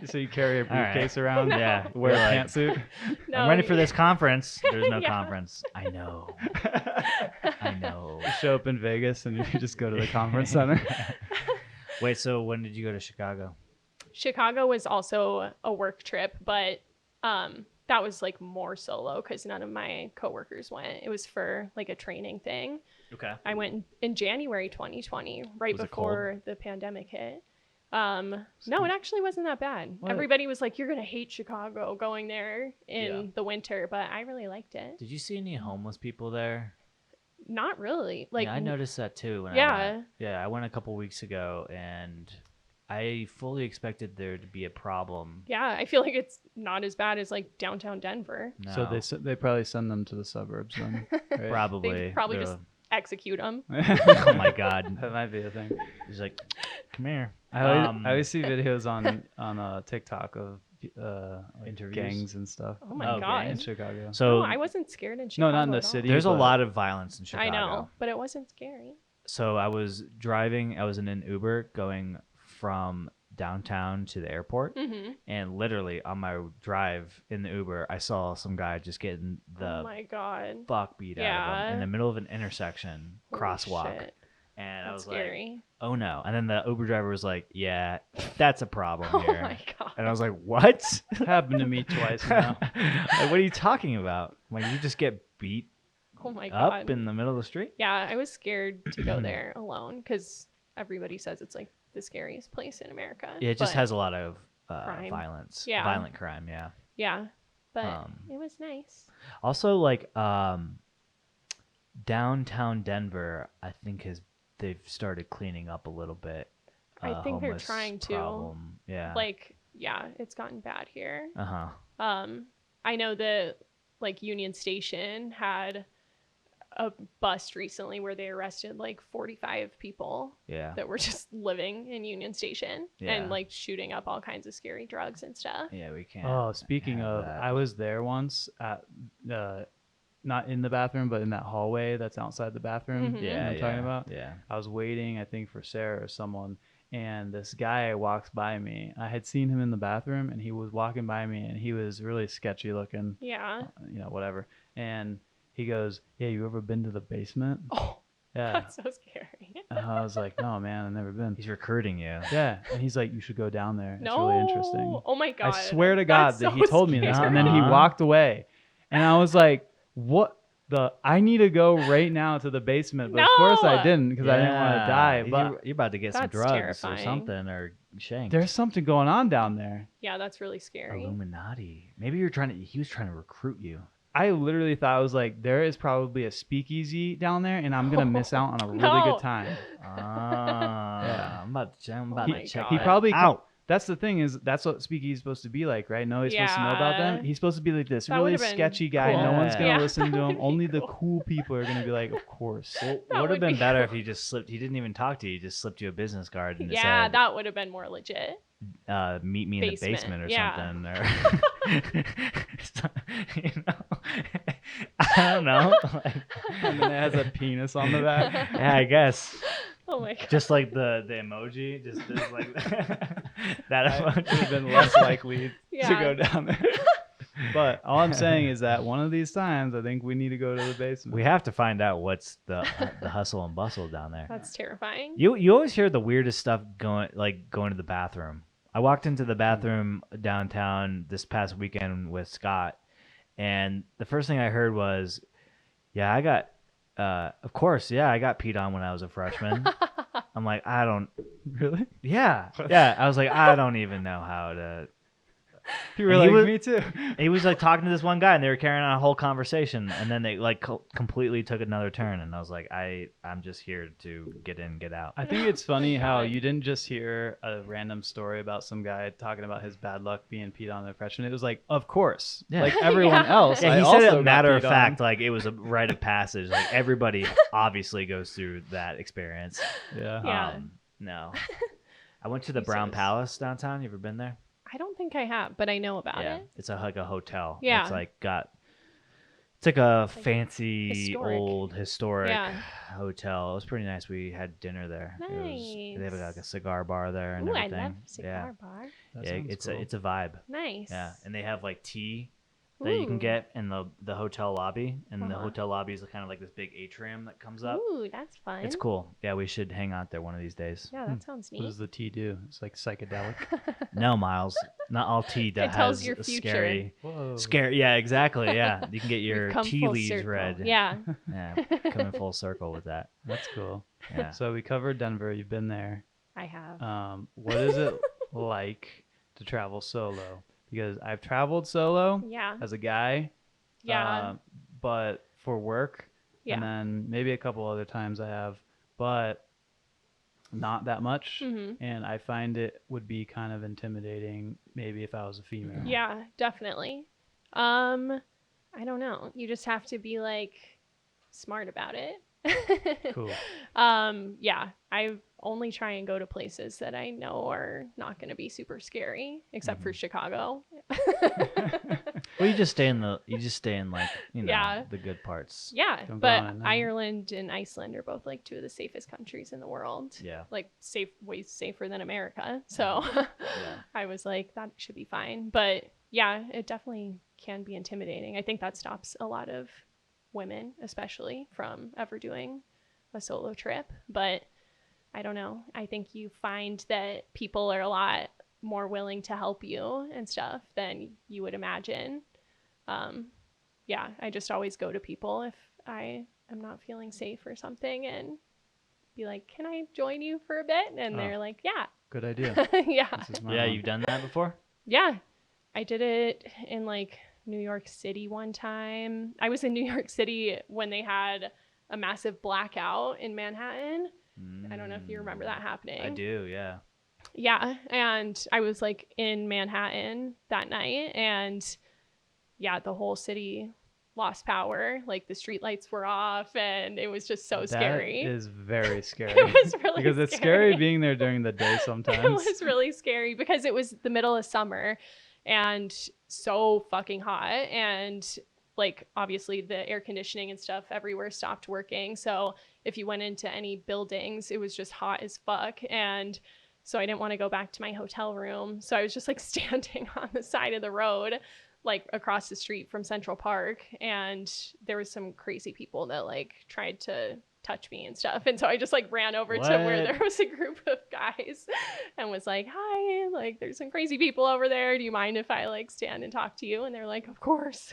So you carry a All right. briefcase around? No. Yeah. Wear a You're like, pantsuit? No, I'm ready for this conference. There's no Yeah. conference. I know. I know. Show up in Vegas and you just go to the conference center. Wait, so when did you go to Chicago? Chicago was also a work trip, but that was like more solo because none of my coworkers went. It was for like a training thing. Okay. I went in January 2020, right Was it before the pandemic hit. No, it actually wasn't that bad. What? Everybody was like, you're going to hate Chicago going there in Yeah. the winter, but I really liked it. Did you see any homeless people there? Not really. Like, yeah, I noticed that too. When I Yeah. went. Yeah, I went a couple weeks ago, and I fully expected there to be a problem. yeah, I feel like it's not as bad as like downtown Denver. No, So they probably send them to the suburbs then. Right? probably. They probably They're- just execute them. Oh my God. That might be a thing. He's like, come here. I always see videos on TikTok of like Interviews? gangs and stuff. Oh my Oh, God. in gangs? Chicago. So No, I wasn't scared in Chicago. No, not in the at all. city. there's a but- lot of violence in Chicago. I know, but it wasn't scary. So I was driving. I was in an Uber going from downtown to the airport, Mm-hmm. and literally on my drive in the Uber, I saw some guy just getting Oh the my God. fuck beat out of Yeah. him in the middle of an intersection Holy crosswalk. shit. And I That's was scary. like, oh no. And then the Uber driver was like, yeah, that's a problem Oh here. my God. And I was like, what? Happened to me twice now. Like, what are you talking about? Like, you just get beat Oh my God. up in the middle of the street? Yeah, I was scared to go there alone because everybody says it's like the scariest place in America. Yeah, it just But- has a lot of Crime. violence. Yeah. Violent crime, yeah. Yeah, but Um, it was nice. Also, like, downtown Denver, I think they've started cleaning up a little bit. I think they're homeless trying to. problem. Yeah. Like, yeah, it's gotten bad here. Uh-huh. I know that like Union Station had a bust recently where they arrested like 45 people Yeah. that were just living in Union Station Yeah. and like shooting up all kinds of scary drugs and stuff. Yeah, we can't. Oh, speaking have of, that. I was there once at not in the bathroom, but in that hallway that's outside the bathroom. Mhm. You know Yeah, what I'm talking yeah, about. Yeah. I was waiting, I think, for Sarah or someone, and this guy walks by me. I had seen him in the bathroom, and he was walking by me, and he was really sketchy looking, Yeah. whatever. And he goes, "Yeah, you ever been to the basement?" Oh, Yeah. that's so scary. And I was like, "No, man, I've never been." He's recruiting you. Yeah, and he's like, "You should go down there. It's No. really interesting." Oh my God. I swear to God That's that so he told me this, and then he Uh-huh. walked away, and I was like, "What the? I need to go right now to the basement." But of course I No. didn't because I didn't want to die. But you're about to get some That's drugs terrifying. or something or shanked. there's something going on down there. Yeah, that's really scary. Illuminati. Maybe he was trying to recruit you. I literally thought, I was like, there is probably a speakeasy down there, and I'm gonna miss out on a really No. good time. Ah, Yeah. I'm about Oh to my check. God. He that probably out. That's the thing, is that's what speakeasy is supposed to be like, right? Nobody's supposed to know about them. Yeah. He's supposed to be like this That really would've been sketchy guy. cool. No one's gonna Yeah. listen to That him. would be Only the cool. cool people are gonna be like, of course. Well, That would have would been be better if cool. he just slipped. He didn't even talk to you. He just slipped you a business card and Yeah, said, that would have been more legit. meet me in the Basement, basement or yeah. something. Or you know, I don't know. Like, And then it has a penis on the back. yeah, I guess. Oh my God. Just like the emoji, just like that I would emoji. have been less likely to Yeah. go down there. But all I'm saying is that one of these times, I think we need to go to the basement. We have to find out what's the hustle and bustle down there. That's terrifying. You always hear the weirdest stuff going to the bathroom. I walked into the bathroom downtown this past weekend with Scott, and the first thing I heard was, "Yeah, I got, of course, yeah, I got peed on when I was a freshman." I'm like, I don't Really? Yeah, yeah. I was like, I don't even know how to. You were And like, he was- me too. He was like talking to this one guy, and they were carrying on a whole conversation, and then they like completely took another turn, and I was like, I'm just here to get in, get out. I think it's funny my how God. you didn't just hear a random story about some guy talking about his bad luck being peed on in a freshman. It was like, of course, Yeah. like everyone Yeah. else. Yeah, I he also said got it matter of peed on. fact, like it was a rite of passage. Like everybody obviously goes through that experience. Yeah. Yeah. No, I went to the He Brown says- Palace downtown. You ever been there? I don't think I have, but I know about it. It's like a hotel. Yeah. It's like it's like a like fancy historic. old historic Yeah. hotel. It was pretty nice. We had dinner there. They have like a Nice. cigar bar there and Ooh, I everything. love cigar bar. That Yeah, sounds it's cool. a vibe. Nice. Yeah, and they have like tea that you can Ooh. get in the hotel lobby, and the Uh-huh. hotel lobby is kind of like this big atrium that comes up. Ooh, that's fun. It's cool. Yeah, we should hang out there one of these days. Yeah, that sounds What neat. does the tea do? It's like psychedelic. No, Miles, not all tea that It tells has your a future. scary. Whoa. Scary, yeah, exactly. Yeah, you can get We've your come tea full leaves circle. read. Yeah. Yeah, coming full circle with that. That's cool. Yeah. So we covered Denver. You've been there. I have. What is it like to travel solo? Because I've traveled solo Yeah. as a guy. Yeah. But for work, Yeah. and then maybe a couple other times I have, but not that much. Mhm. And I find it would be kind of intimidating, maybe if I was a female. Yeah, definitely. I don't know. You just have to be like smart about it. Cool. Yeah, I only try and go to places that I know are not going to be super scary, except for Chicago. Well, you just stay in like Yeah. the good parts. Yeah, Don't go but on at night. Ireland and Iceland are both like two of the safest countries in the world. Yeah. Like way safer than America. So Yeah. I was like, that should be fine. But yeah, it definitely can be intimidating. I think that stops a lot of women, especially, from ever doing a solo trip. But I don't know. I think you find that people are a lot more willing to help you and stuff than you would imagine. Yeah, I just always go to people if I am not feeling safe or something and be like, can I join you for a bit? And Oh. they're like, yeah. Good idea. Yeah. This is my Yeah, one. you've done that before? Yeah. I did it in like New York City one time. I was in New York City when they had a massive blackout in Manhattan. I don't know if you remember that happening. I do, yeah. Yeah, and I was like in Manhattan that night, and yeah, the whole city lost power. Like the streetlights were off, and it was just so scary. That is very scary. It was really because it's scary being there during the day sometimes. It was really scary because it was the middle of summer and so fucking hot, and like obviously the air conditioning and stuff everywhere stopped working. So if you went into any buildings, it was just hot as fuck. And so I didn't want to go back to my hotel room. So I was just like standing on the side of the road, like across the street from Central Park. And there was some crazy people that like tried to touch me and stuff. And so I just like ran over to where What? there was a group of guys and was like, hi, like there's some crazy people over there. Do you mind if I like stand and talk to you? And they're like, of course.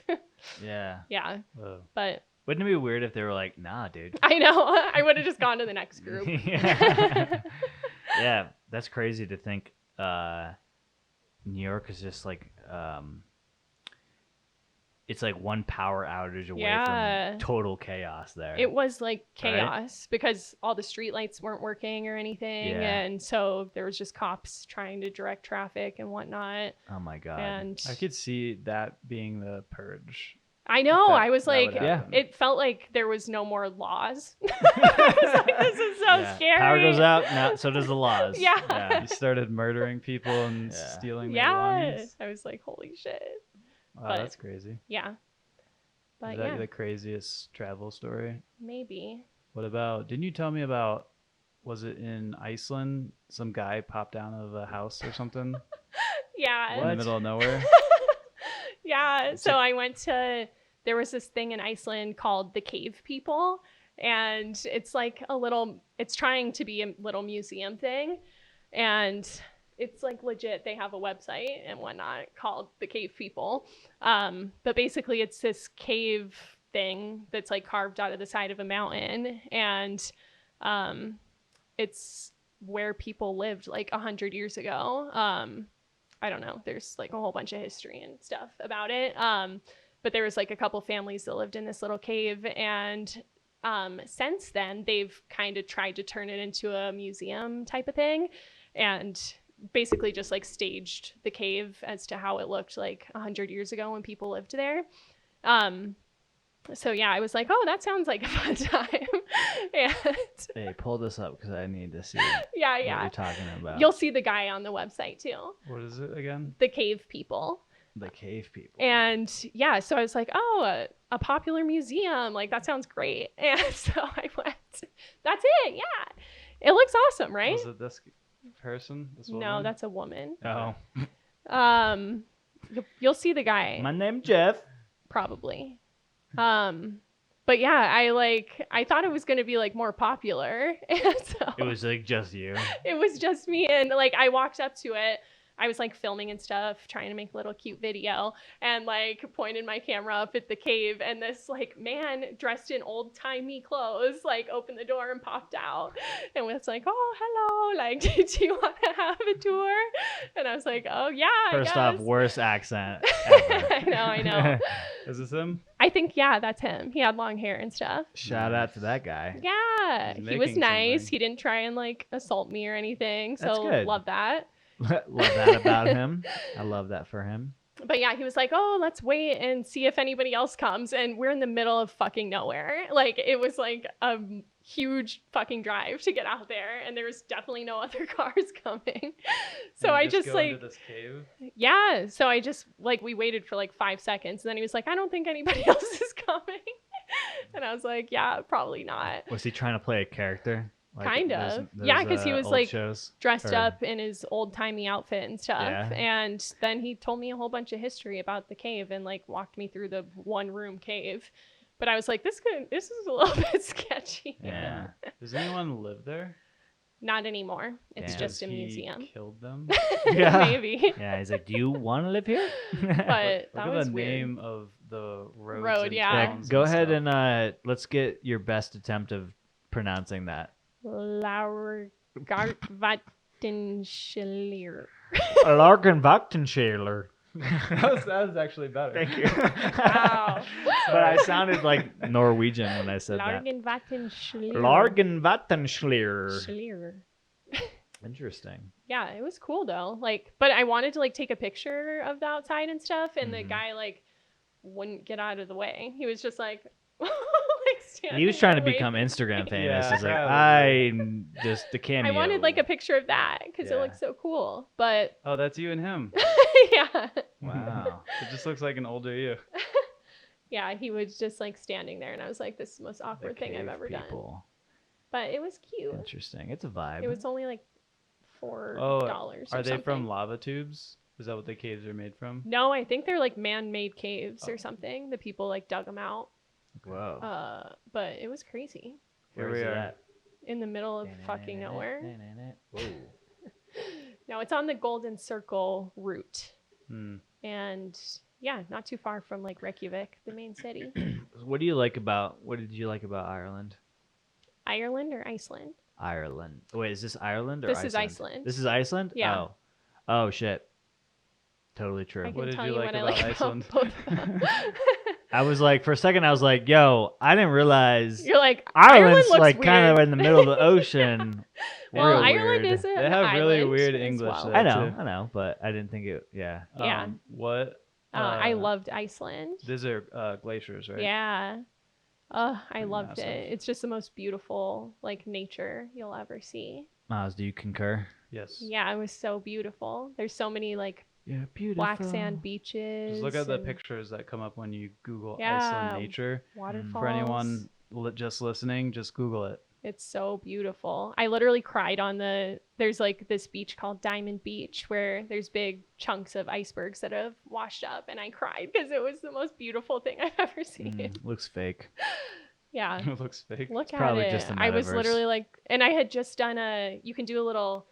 Yeah. Yeah. Whoa. But Wouldn't it be weird if they were like, nah, dude? I know I would have just gone to the next group. Yeah. Yeah, that's crazy to think New York is just like it's like one power outage away Yeah. from total chaos there. It was like Right? chaos because all the streetlights weren't working or anything. Yeah. And so there was just cops trying to direct traffic and whatnot. Oh my god. And I could see that being the purge. I know, That- I was that would like, happen. it felt like there was no more laws. I was like, this is so Yeah. scary. Power goes out, now so does the laws. Yeah. You started murdering people and Yeah. stealing their Yeah. belongings. I was like, holy shit. Wow, But- that's crazy. Yeah. But Is that yeah, the craziest travel story? maybe. What about, didn't you tell me about, was it in Iceland? Some guy popped out of a house or something Yeah. in the middle of nowhere? Yeah. So I went to, there was this thing in Iceland called the Cave People. And it's like it's trying to be a little museum thing. And it's like legit, they have a website and whatnot called the Cave People. But basically it's this cave thing that's like carved out of the side of a mountain. And it's where people lived like 100 years ago. I don't know. There's like a whole bunch of history and stuff about it. But there was like a couple families that lived in this little cave, and since then they've kind of tried to turn it into a museum type of thing, and basically just like staged the cave as to how it looked like 100 years ago when people lived there. So yeah, I was like, oh, that sounds like a fun time. And Hey, pull this up because I need to see yeah, what yeah. you're talking about. You'll see the guy on the website too. What is it again? The Cave People. The Cave People. And yeah, so I was like, oh, a popular museum. Like, that sounds great. And so I went. That's it. Yeah. It looks awesome, right? Was it this person? This woman? No, that's a woman. Oh. You'll see the guy. My name's Jeff. Probably. But yeah, I thought it was going to be like more popular. And so It was like just you. it was just me. And like, I walked up to it. I was like filming and stuff, trying to make a little cute video, and like pointed my camera up at the cave, and this like man dressed in old timey clothes like opened the door and popped out and was like, oh, hello, like, do you want to have a tour? And I was like, oh yeah, First I off, guess. worst accent ever. I know. Is this him? I think, yeah, that's him. He had long hair and stuff. Shout out to that guy. Yeah, He's he was making nice. something. He didn't try and like assault me or anything. That's So good. love that. Love that about him. I love that for him. But yeah, he was like, oh, let's wait and see if anybody else comes. And we're in the middle of fucking nowhere. Like, it was like a huge fucking drive to get out there. And there was definitely no other cars coming. So Did I you just go like, into this cave? yeah. So I just like, we waited for like 5 seconds. And then he was like, I don't think anybody else is coming. And I was like, yeah, probably not. Was he trying to play a character? Like Kind those- of. those, Yeah, 'cause he was, old like, shows? Dressed Or- up in his old timey outfit and stuff. Yeah. And then he told me a whole bunch of history about the cave and like walked me through the one room cave. But I was like, this is a little bit sketchy. Yeah. Does anyone live there? Not anymore. It's Damn. just a Has he museum. Killed them? Yeah. Maybe. Yeah, he's like, do you want to live here? But Look that at was the weird. name of the roads Road, and yeah. towns Go ahead stuff. and let's get your best attempt of pronouncing that. Lauergartvattenschiller. Largenvattenschäler. that was actually better. Thank you. Wow. But I sounded like Norwegian when I said that. Largenvattenschiller. Largenvattenschläger. Schiller. Interesting. Yeah, it was cool though. Like, but I wanted to like take a picture of the outside and stuff, and the Mhm. guy like wouldn't get out of the way. He was just like, like standing He was trying to there become waiting. Instagram famous. Yeah, He's like, probably. just the cameo. I wanted like a picture of that because it Yeah. looks so cool. But Oh, that's you and him. yeah, Wow. It just looks like an older you. yeah, he was just like standing there, and I was like, this is the most The awkward thing I've cave ever done. people. But it was cute. Interesting. It's a vibe. It was only like $4. Oh, or are they something. from lava tubes? Is that what the caves are made from? No, I think they're like man-made caves Oh. or something. The people like dug them out. Whoa. But it was crazy. Here Where we is it are. at? In the middle of fucking nowhere. Whoa. No, it's on the Golden Circle route. Hmm. And yeah, not too far from like Reykjavik, the main city. What did you like about Ireland? Ireland or Iceland? Ireland. Wait, is this Ireland or This Iceland? is Iceland. This is Iceland? Yeah. Oh. Oh shit. Totally true. I What can did tell you you like what I about like Iceland? about both of them. I was like, for a second, I was like, yo, I didn't realize You're like, Ireland Ireland's looks like kind of weird. in the middle of the ocean. Well, Real Ireland weird. is an They have really island weird as English well. there. I know, too. I know, but I didn't think it. Yeah. Yeah. What? I loved Iceland. These are glaciers, right? Yeah. I Pretty loved massive. it. It's just the most beautiful like nature you'll ever see. Miles, do you concur? Yes. Yeah, it was so beautiful. There's so many like Yeah, beautiful. black sand beaches. Just look at the and pictures that come up when you Google Yeah. Iceland nature. Waterfalls. For anyone just listening, just Google it. It's so beautiful. I literally cried on there's like this beach called Diamond Beach where there's big chunks of icebergs that have washed up, and I cried because it was the most beautiful thing I've ever seen. Looks fake. Yeah. It looks fake. Look at probably it. just the I was metaverse. literally like, and I had just done you can do a little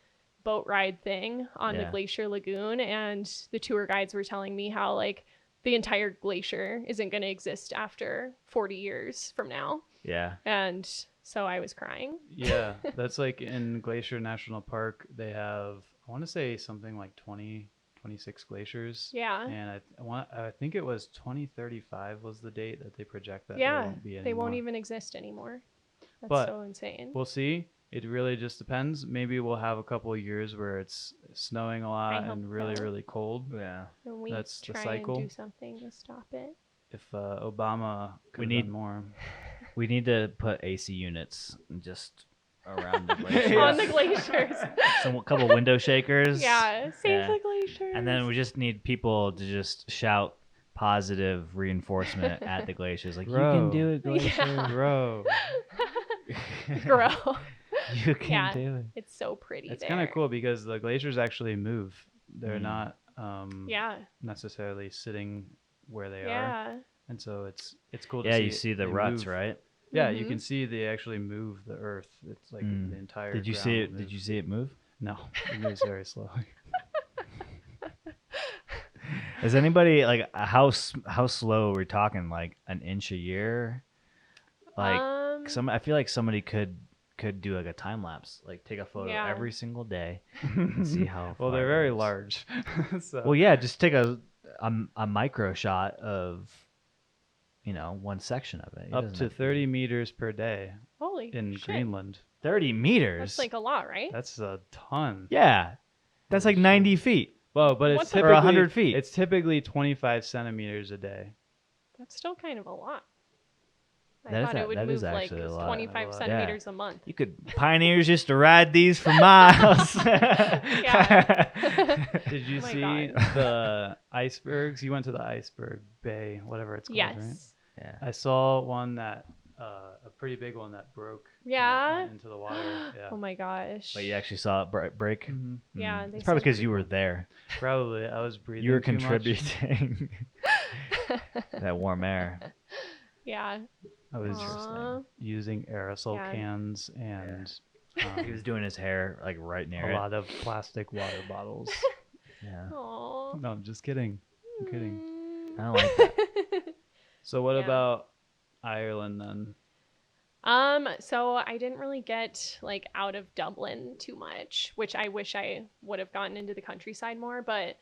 boat ride thing on the Yeah. Glacier Lagoon, and the tour guides were telling me how like the entire glacier isn't going to exist after 40 years from now. Yeah. And so I was crying. Yeah, that's like in Glacier National Park. They have, I want to say something like 20, 26 glaciers. Yeah. And I think it was 2035 was the date that they project that Yeah. there won't be anymore. They won't even exist anymore. That's But so insane. We'll see. It really just depends. Maybe we'll have a couple of years where it's snowing a lot hope and really, so. really cold. Yeah. And we that's the try cycle. and do something to stop it. If Obama could We have need- done more. We need to put AC units just around the glaciers. Yeah. On the glaciers. Some couple window shakers. Yeah. Save Yeah. the glaciers. And then we just need people to just shout positive reinforcement at the glaciers, like Bro. you can do it, glacier. Yeah. Bro, grow. You can Yeah. do it. It's so pretty it's there. kind of cool because the glaciers actually move. They're Mm. not Yeah. necessarily sitting where they are. Yeah. And so it's cool to Yeah, see. you see the they ruts, move. right? Yeah, you Mhm. can see they actually move the earth. It's like Mm. the entire Did you ground see it? moves. Did you see it move? No, it moves very slowly. Is anybody like how slow are we talking? Like an inch a year? Like I feel like somebody could do like a time lapse, like take a photo Yeah. every single day and see how. Well, far they're it very goes. large. So Well, yeah, just take a micro shot of, one section of it. It up doesn't to have 30 meters per day holy in shit. Greenland. 30 meters. That's like a lot, right? That's a ton. Yeah, that's like Holy 90 feet. Well, but it's What the- Or typically 100 feet. It's typically 25 centimeters a day. That's still kind of a lot. I That is thought a- it would that move is like actually a lot. 25 Yeah. centimeters a month. You could pioneers used to ride these for miles. Yeah. Did you Oh my see God. the icebergs? You went to the iceberg bay, whatever it's called, right? Yes. Yeah. I saw one that a pretty big one that broke. Yeah. went into the water. Yeah. Oh my gosh. But you actually saw it break. Mhm. Yeah, Mm. they It's probably said- because you were there. Probably. I was breathing. You were too much. contributing that warm air. Yeah. I was Aw. using aerosol Yeah. cans and He was doing his hair like right near a it. lot of plastic water bottles. Yeah. Aww. No, I'm just kidding. I'm kidding. Mm. I don't like that. So what Yeah. about Ireland then? So I didn't really get like out of Dublin too much, which I wish I would have gotten into the countryside more, but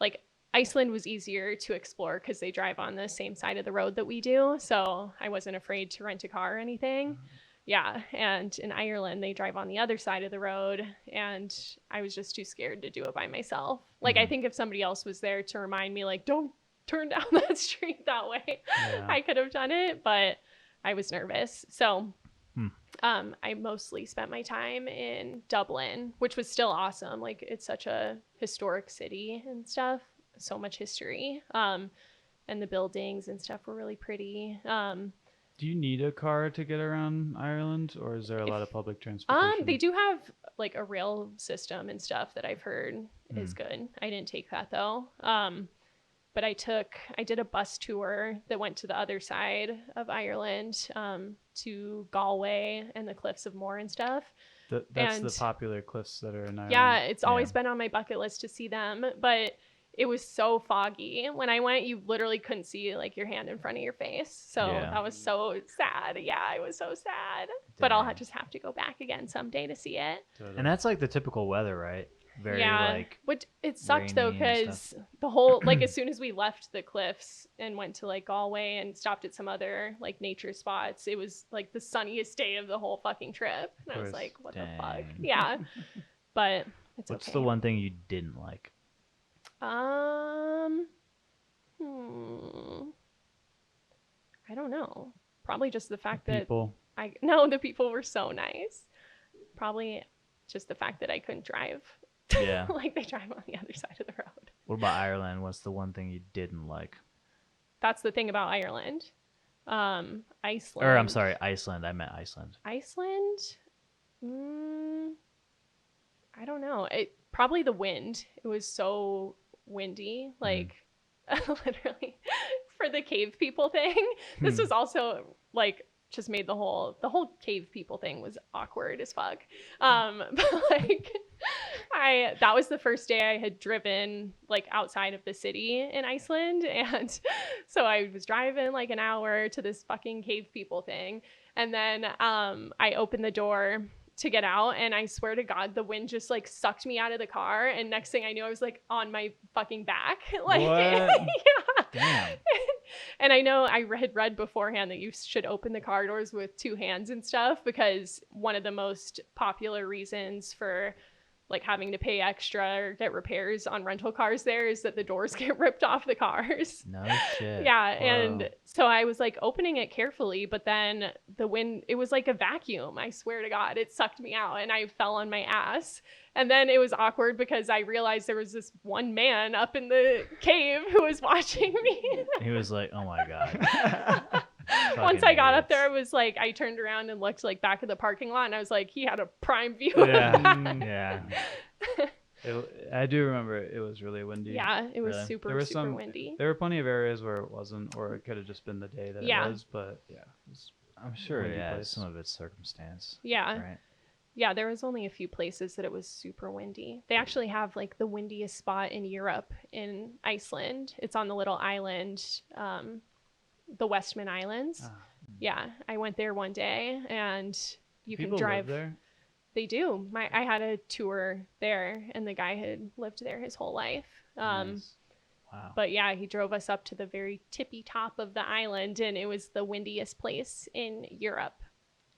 like Iceland was easier to explore because they drive on the same side of the road that we do. So I wasn't afraid to rent a car or anything. Yeah. And in Ireland, they drive on the other side of the road. And I was just too scared to do it by myself. Like, I think if somebody else was there to remind me, like, don't turn down that street that way, Yeah. I could have done it. But I was nervous. So Hmm. I mostly spent my time in Dublin, which was still awesome. Like, it's such a historic city and stuff. So much history. And the buildings and stuff were really pretty. Do you need a car to get around Ireland, or is there a lot of public transportation? They do have like a rail system and stuff that I've heard is good. I didn't take that though. But I did a bus tour that went to the other side of Ireland, to Galway and the Cliffs of Moher and stuff. That's and- the popular cliffs that are in Ireland. Yeah, it's always been on my bucket list to see them, but it was so foggy. When I went, you literally couldn't see like your hand in front of your face. So Yeah. that was so sad. Yeah, I was so sad. But I'll Dang. just have to go back again someday to see it. Totally. And that's like the typical weather, right? Very yeah, like which it sucked though rainy and because the whole like as soon as we left the cliffs and went to like Galway and stopped at some other like nature spots, it was like the sunniest day of the whole fucking trip. And I was course. like, what the fuck? Dang. Yeah, but it's what's okay. the one thing you didn't like? I don't know. Probably just the fact that people. the people were so nice. Probably just the fact that I couldn't drive. Yeah. Like they drive on the other side of the road. What about Ireland? What's the one thing you didn't like? That's the thing about Ireland. Iceland. Or I'm sorry, Iceland. I meant Iceland. Iceland? Mm, I don't know. It probably the wind. It was so windy, like literally for the cave people thing. This was also like just made the whole cave people thing was awkward as fuck. But like that was the first day I had driven like outside of the city in Iceland, and so I was driving like an hour to this fucking cave people thing, and then I opened the door to get out, and I swear to God, the wind just like sucked me out of the car, and next thing I knew, I was like on my fucking back. Like, What? yeah. Damn. And I know I had read beforehand that you should open the car doors with two hands and stuff, because one of the most popular reasons for like having to pay extra or get repairs on rental cars there is that the doors get ripped off the cars. No shit. Yeah. Whoa. And so I was like opening it carefully, but then the wind, it was like a vacuum. I swear to God, it sucked me out and I fell on my ass. And then it was awkward because I realized there was this one man up in the cave who was watching me. He was like, oh my God. Once I got up there, I idiots. was like, I turned around and looked like back at the parking lot, and I was like, he had a prime view. Yeah. I do remember it was really windy. Yeah, it was Really? super, There were super some- windy. There were plenty of areas where it wasn't, or it could have just been the day that Yeah. it was. But yeah, it was I'm sure, windy yeah, place. some of it's circumstance. Yeah. Right. Yeah, there was only a few places that it was super windy. They actually have like the windiest spot in Europe in Iceland. It's on the little island, the Westman Islands. Ah. Yeah, I went there one day, and you People can drive. live there. They do. I had a tour there, and the guy had lived there his whole life. Nice. Wow. But yeah, he drove us up to the very tippy top of the island, and it was the windiest place in Europe.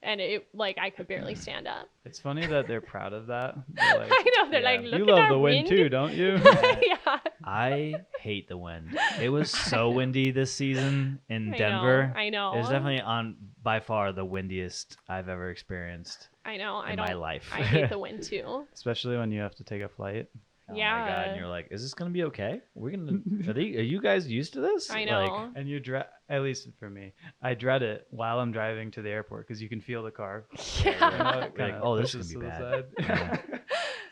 And it, like, I could barely stand up. It's funny that they're proud of that. They're like, I know, they're yeah, like, look you at love our the wind too, don't you? Yeah. I hate the wind. It was so windy this season in Denver. I know. It was definitely by far the windiest I've ever experienced I know. in my life. I hate the wind too. Especially when you have to take a flight. Oh Yeah. my God. And you're like, is this going to be okay? Are you guys used to this? I know. Like, And you dread, at least for me, I dread it while I'm driving to the airport because you can feel the car. Yeah. It Like, kinda oh, this pushes is gonna be to the bad. side.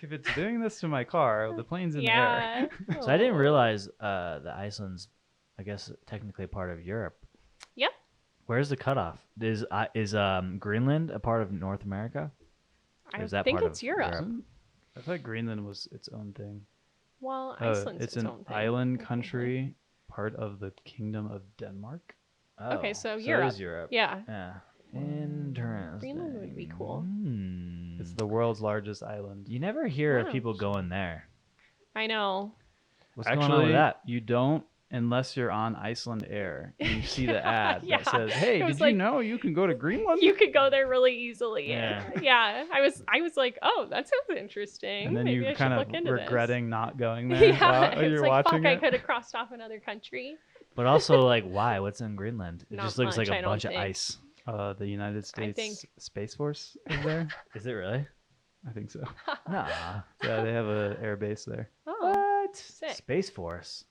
If it's doing this to my car, the plane's in the air. Yeah. so I didn't realize that Iceland's, I guess, technically part of Europe. Yep. Where's the cutoff? Is Greenland a part of North America? Or I is that think part it's of Europe. I thought Greenland was its own thing. Well, Iceland's It's its an own thing. island country, part of the Kingdom of Denmark. Okay, so It Europe. is Europe. Yeah. Yeah. Interesting. Greenland would be cool. It's the world's largest island. You never hear Wow. of people going there. I know. What's Actually, going on with that? you don't unless you're on Iceland Air and you see the ad Yeah. that says, "Hey, It was did like- you know you can go to Greenland?" You could go there really easily. Yeah. Yeah. I was like, oh, that sounds interesting. and then Maybe you I should kind look of into this. regretting not going there Yeah. while It's you're like, watching fuck, I it. could have crossed off another country. But also, like, why? What's in Greenland? It Not just looks much, like I a don't bunch of think. ice. The United States think- Space Force is there. Is it really? I think so. Nah. Yeah, they have an air base there. Oh. What? Sick. Space Force.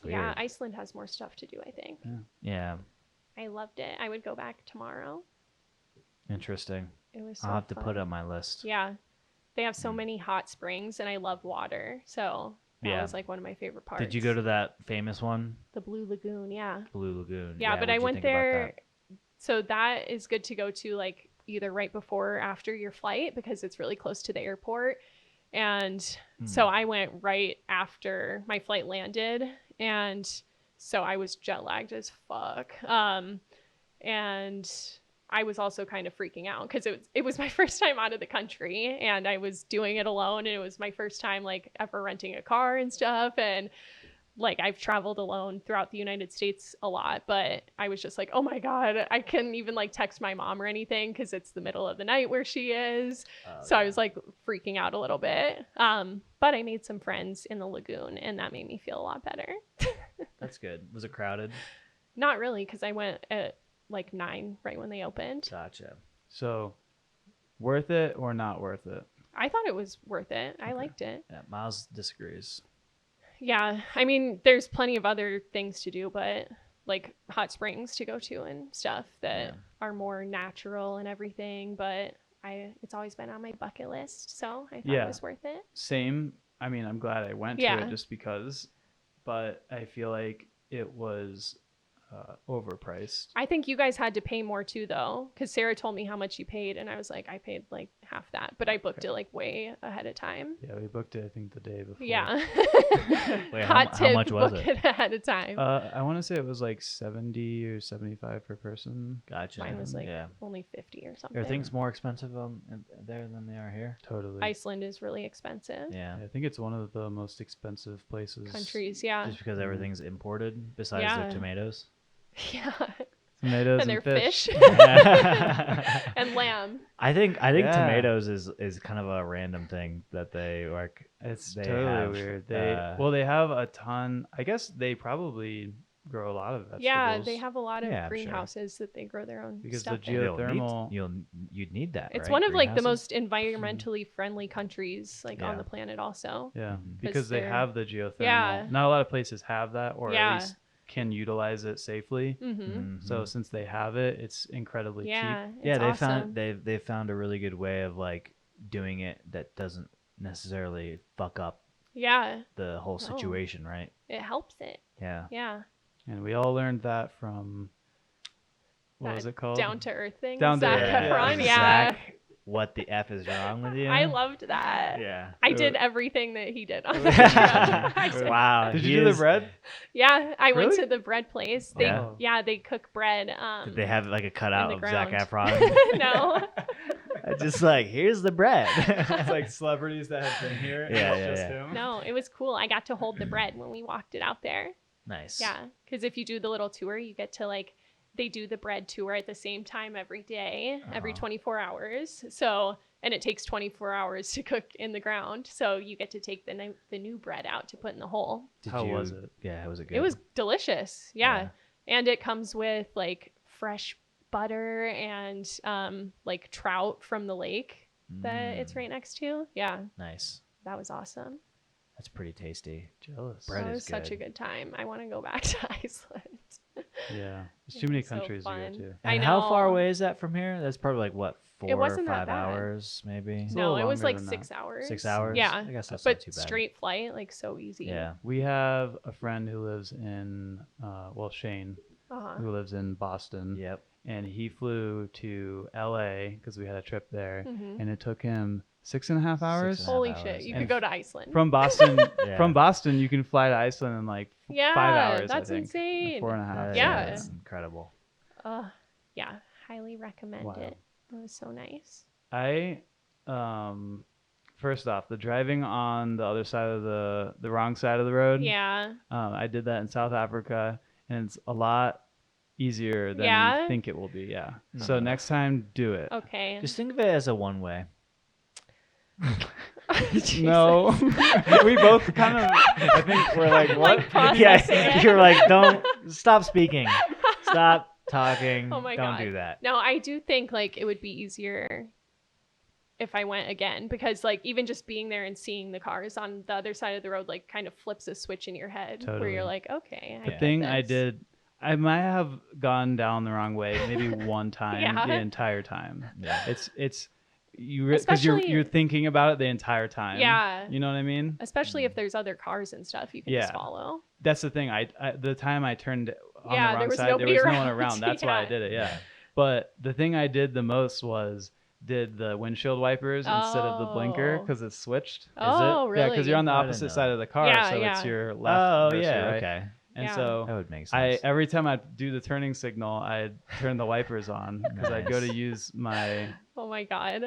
Yeah, Weird. Iceland has more stuff to do, I think. Yeah. I loved it. I would go back tomorrow. Interesting. It was so I'll have to fun. put it on my list. Yeah. They have so many hot springs, and I love water. So that Yeah. was like one of my favorite parts. Did you go to that famous one, the Blue Lagoon? Yeah. Blue Lagoon? Yeah, but what'd I you went think about there. that? So that is good to go to like either right before or after your flight because it's really close to the airport. And so I went right after my flight landed, and so I was jet lagged as fuck. And I was also kind of freaking out because it was my first time out of the country, and I was doing it alone, and it was my first time like ever renting a car and stuff. And like I've traveled alone throughout the United States a lot, but I was just like, oh my God, I couldn't even like text my mom or anything because it's the middle of the night where she is. So I was like freaking out a little bit. But I made some friends in the lagoon, and that made me feel a lot better. That's good. Was it crowded? Not really, because I went at like 9 right when they opened. Gotcha. So, worth it or not worth it? I thought it was worth it. I liked it. Yeah, Miles disagrees. Yeah. I mean, there's plenty of other things to do, but like hot springs to go to and stuff that are more natural and everything. But it's always been on my bucket list, so I thought it was worth it. Same. I mean, I'm glad I went to it just because, but I feel like it was overpriced. I think you guys had to pay more too, though, because Sarah told me how much you paid, and I was like, I paid like half that, but I booked it like way ahead of time. Yeah, we booked it, I think, the day before. Yeah. Wait, Hot tip, how much was book it? it ahead of time. I want to say it was like 70 or 75 per person. Gotcha. Mine was like only 50 or something. Are things more expensive there than they are here? Totally. Iceland is really expensive. Yeah. I think it's one of the most expensive places. Countries, yeah. Just because everything's imported besides their tomatoes. Yeah. Tomatoes and their fish. And lamb. I think tomatoes is kind of a random thing that they like. It's they totally have, weird. They have a ton. I guess they probably grow a lot of vegetables. Yeah, they have a lot of greenhouses that they grow their own because stuff the geothermal. You'd need that. It's right? one of like the most environmentally friendly countries like on the planet also. Yeah, because they have the geothermal. Yeah. Not a lot of places have that, or at least can utilize it safely. So since they have it, it's incredibly cheap. Yeah, they found a really good way of like doing it that doesn't necessarily fuck up the whole situation, right? It helps it. Yeah. And we all learned that from what was it called? Down to Earth thing. Down to Zac Earth. Efron. Zach, what the F is wrong with you? I loved that. Yeah. I did everything that he did on the show. Wow. Did you do the bread? Yeah, I went to the bread place. They cook bread. Did they have like a cutout of Zac Efron? No. Just like, here's the bread. It's like celebrities that have been here. Yeah. No, it was cool. I got to hold the bread when we walked it out there. Nice. Yeah, because if you do the little tour, you get to like, they do the bread tour at the same time every day, every 24 hours. So, and it takes 24 hours to cook in the ground. So you get to take the new bread out to put in the hole. How was it? Yeah, was it good? It was delicious. Yeah. And it comes with like fresh butter and like trout from the lake that it's right next to. Yeah. Nice. That was awesome. That's pretty tasty. Jealous. Bread That is was such a good time. I want to go back to Iceland. Yeah. There's too many countries to go to. I know. How far away is that from here? That's probably like what, 4 or 5 that bad. hours maybe? No, it was like 6 hours. 6 hours? Yeah. I guess that's but not too bad. straight flight, like so easy. Yeah. We have a friend who lives in, Shane, who lives in Boston. Yep. And he flew to LA because we had a trip there, and it took him 6.5 hours. Holy shit! You could go to Iceland. From Boston, from Boston, you can fly to Iceland in like 5 hours. That's I think. insane. 4.5. Yeah. That's incredible. Yeah, highly recommend it. It was so nice. I, first off, the driving on the other side of the wrong side of the road. Yeah. I did that in South Africa, and it's a lot easier than you think it will be. Yeah. So next time, do it. Okay. Just think of it as a one-way. No. We both kind of, I think we're like, what? Processing it. You're like, don't stop speaking. Stop talking. Oh my don't God. do that. No, I do think like it would be easier if I went again, because like even just being there and seeing the cars on the other side of the road like kind of flips a switch in your head where you're like, okay. The thing I did, I might have gone down the wrong way maybe one time the entire time. Yeah. It's because you're thinking about it the entire time. Yeah. You know what I mean? Especially if there's other cars and stuff you can just follow. That's the thing. I the time I turned on the wrong there was side, there was around. no one around. That's why I did it. Yeah. But the thing I did the most was did the windshield wipers instead of the blinker because it's switched. Is it? Really? Yeah, because you're on the opposite side of the car, so it's your left versus your right. Okay. And so that would make sense. Every time I do the turning signal, I'd turn the wipers on because I'd go to use my Oh my God.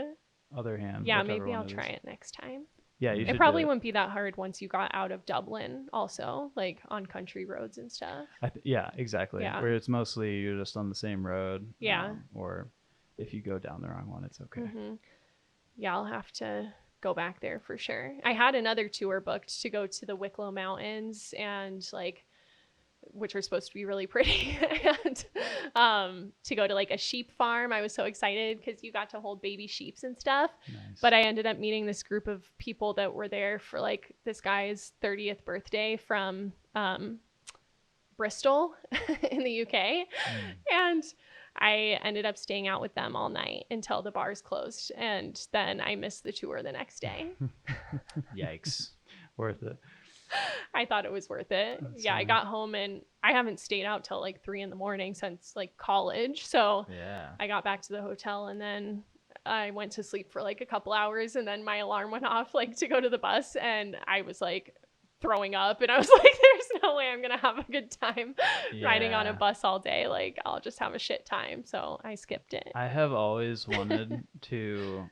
other hand. Yeah, maybe I'll try it next time. Yeah, you should. It probably wouldn't be that hard once you got out of Dublin also, like on country roads and stuff. Yeah, exactly. Yeah. Where it's mostly you're just on the same road. Yeah. Or if you go down the wrong one, it's okay. Mm-hmm. Yeah, I'll have to go back there for sure. I had another tour booked to go to the Wicklow Mountains and like, which are supposed to be really pretty, and to go to like a sheep farm. I was so excited because you got to hold baby sheeps and stuff. Nice. But I ended up meeting this group of people that were there for like this guy's 30th birthday from Bristol in the UK. And I ended up staying out with them all night until the bars closed. And then I missed the tour the next day. Yikes. Worth it. I thought it was worth it. That's I nice. got home and I haven't stayed out till like 3 a.m. since like college. So Yeah. I got back to the hotel and then I went to sleep for like a couple hours and then my alarm went off like to go to the bus and I was like throwing up and I was like, there's no way I'm gonna have a good time riding on a Yeah. bus all day. Like I'll just have a shit time. So I skipped it. I have always wanted to,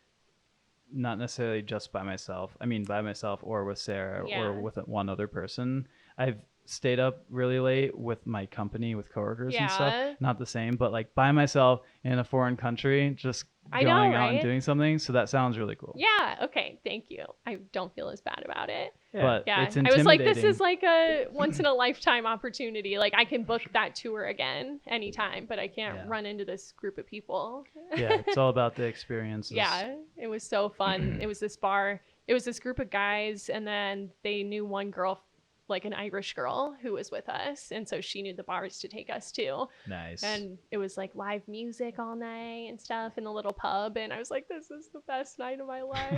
not necessarily just by myself. I mean, by myself or with Sarah Yeah. or with one other person. I've stayed up really late with my company, with coworkers and stuff. Yeah. Not the same, but like by myself in a foreign country, just I going know, out and right? doing something. So that sounds really cool. Yeah, okay, thank you. I don't feel as bad about it. But Yeah, it's I intimidating. was like, this is like a once in a lifetime opportunity. Like I can book that tour again anytime, but I can't Yeah. run into this group of people. Yeah, it's all about the experiences. Yeah, it was so fun. It was this bar. It was this group of guys, and then they knew one girl, like an Irish girl, who was with us, and so she knew the bars to take us to. Nice. And it was like live music all night and stuff in the little pub, and I was like, this is the best night of my life.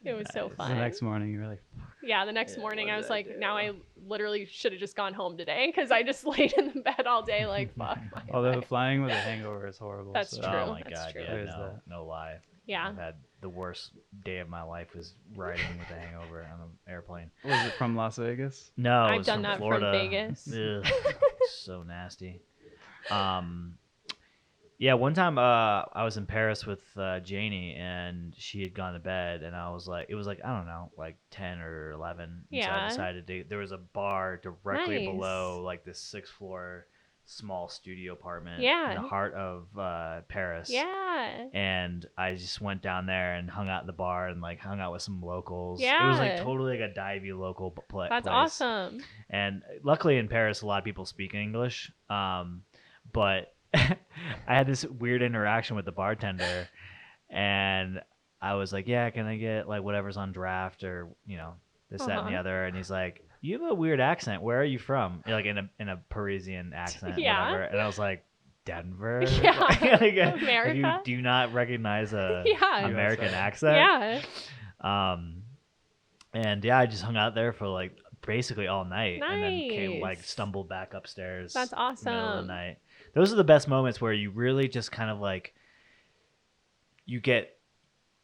It was so Nice. fun. The next morning, you're like, Yeah, the next Yeah, morning what I did was I like, do? now I literally should have just gone home today because I just laid in the bed all day like, fuck my although life. flying with a hangover is horrible. That's so- true. Oh my That's god, true. yeah, There's no, that. no lie. Yeah. I've had the worst day of my life was riding with a hangover on an airplane. Was it from Las Vegas? No, it I've was done from that from Florida. Vegas. Ugh, so nasty. Yeah, one time I was in Paris with Janie and she had gone to bed and I was like, it was like, I don't know, like 10 or 11. And so Yeah. I decided to, there was a bar directly Nice. below like this 6th floor small studio apartment Yeah. in the heart of Paris. Yeah. And I just went down there and hung out at the bar and like hung out with some locals. It was like Yeah. totally like a divey local That's place. awesome. And luckily in Paris, a lot of people speak English. But I had this weird interaction with the bartender, and I was like, "Yeah, can I get like whatever's on draft or this, that, and the Uh-huh. other?" And he's like, "You have a weird accent. Where are you from?" Like in a Parisian accent, Yeah. whatever. And I was like, "Denver." Yeah. Like, America. Do you not recognize a Yeah. American USA. accent? Yeah. And yeah, I just hung out there for like basically all night, and then came like Nice. stumbled back upstairs. That's Middle of the awesome. night. Those are the best moments where you really just kind of like you get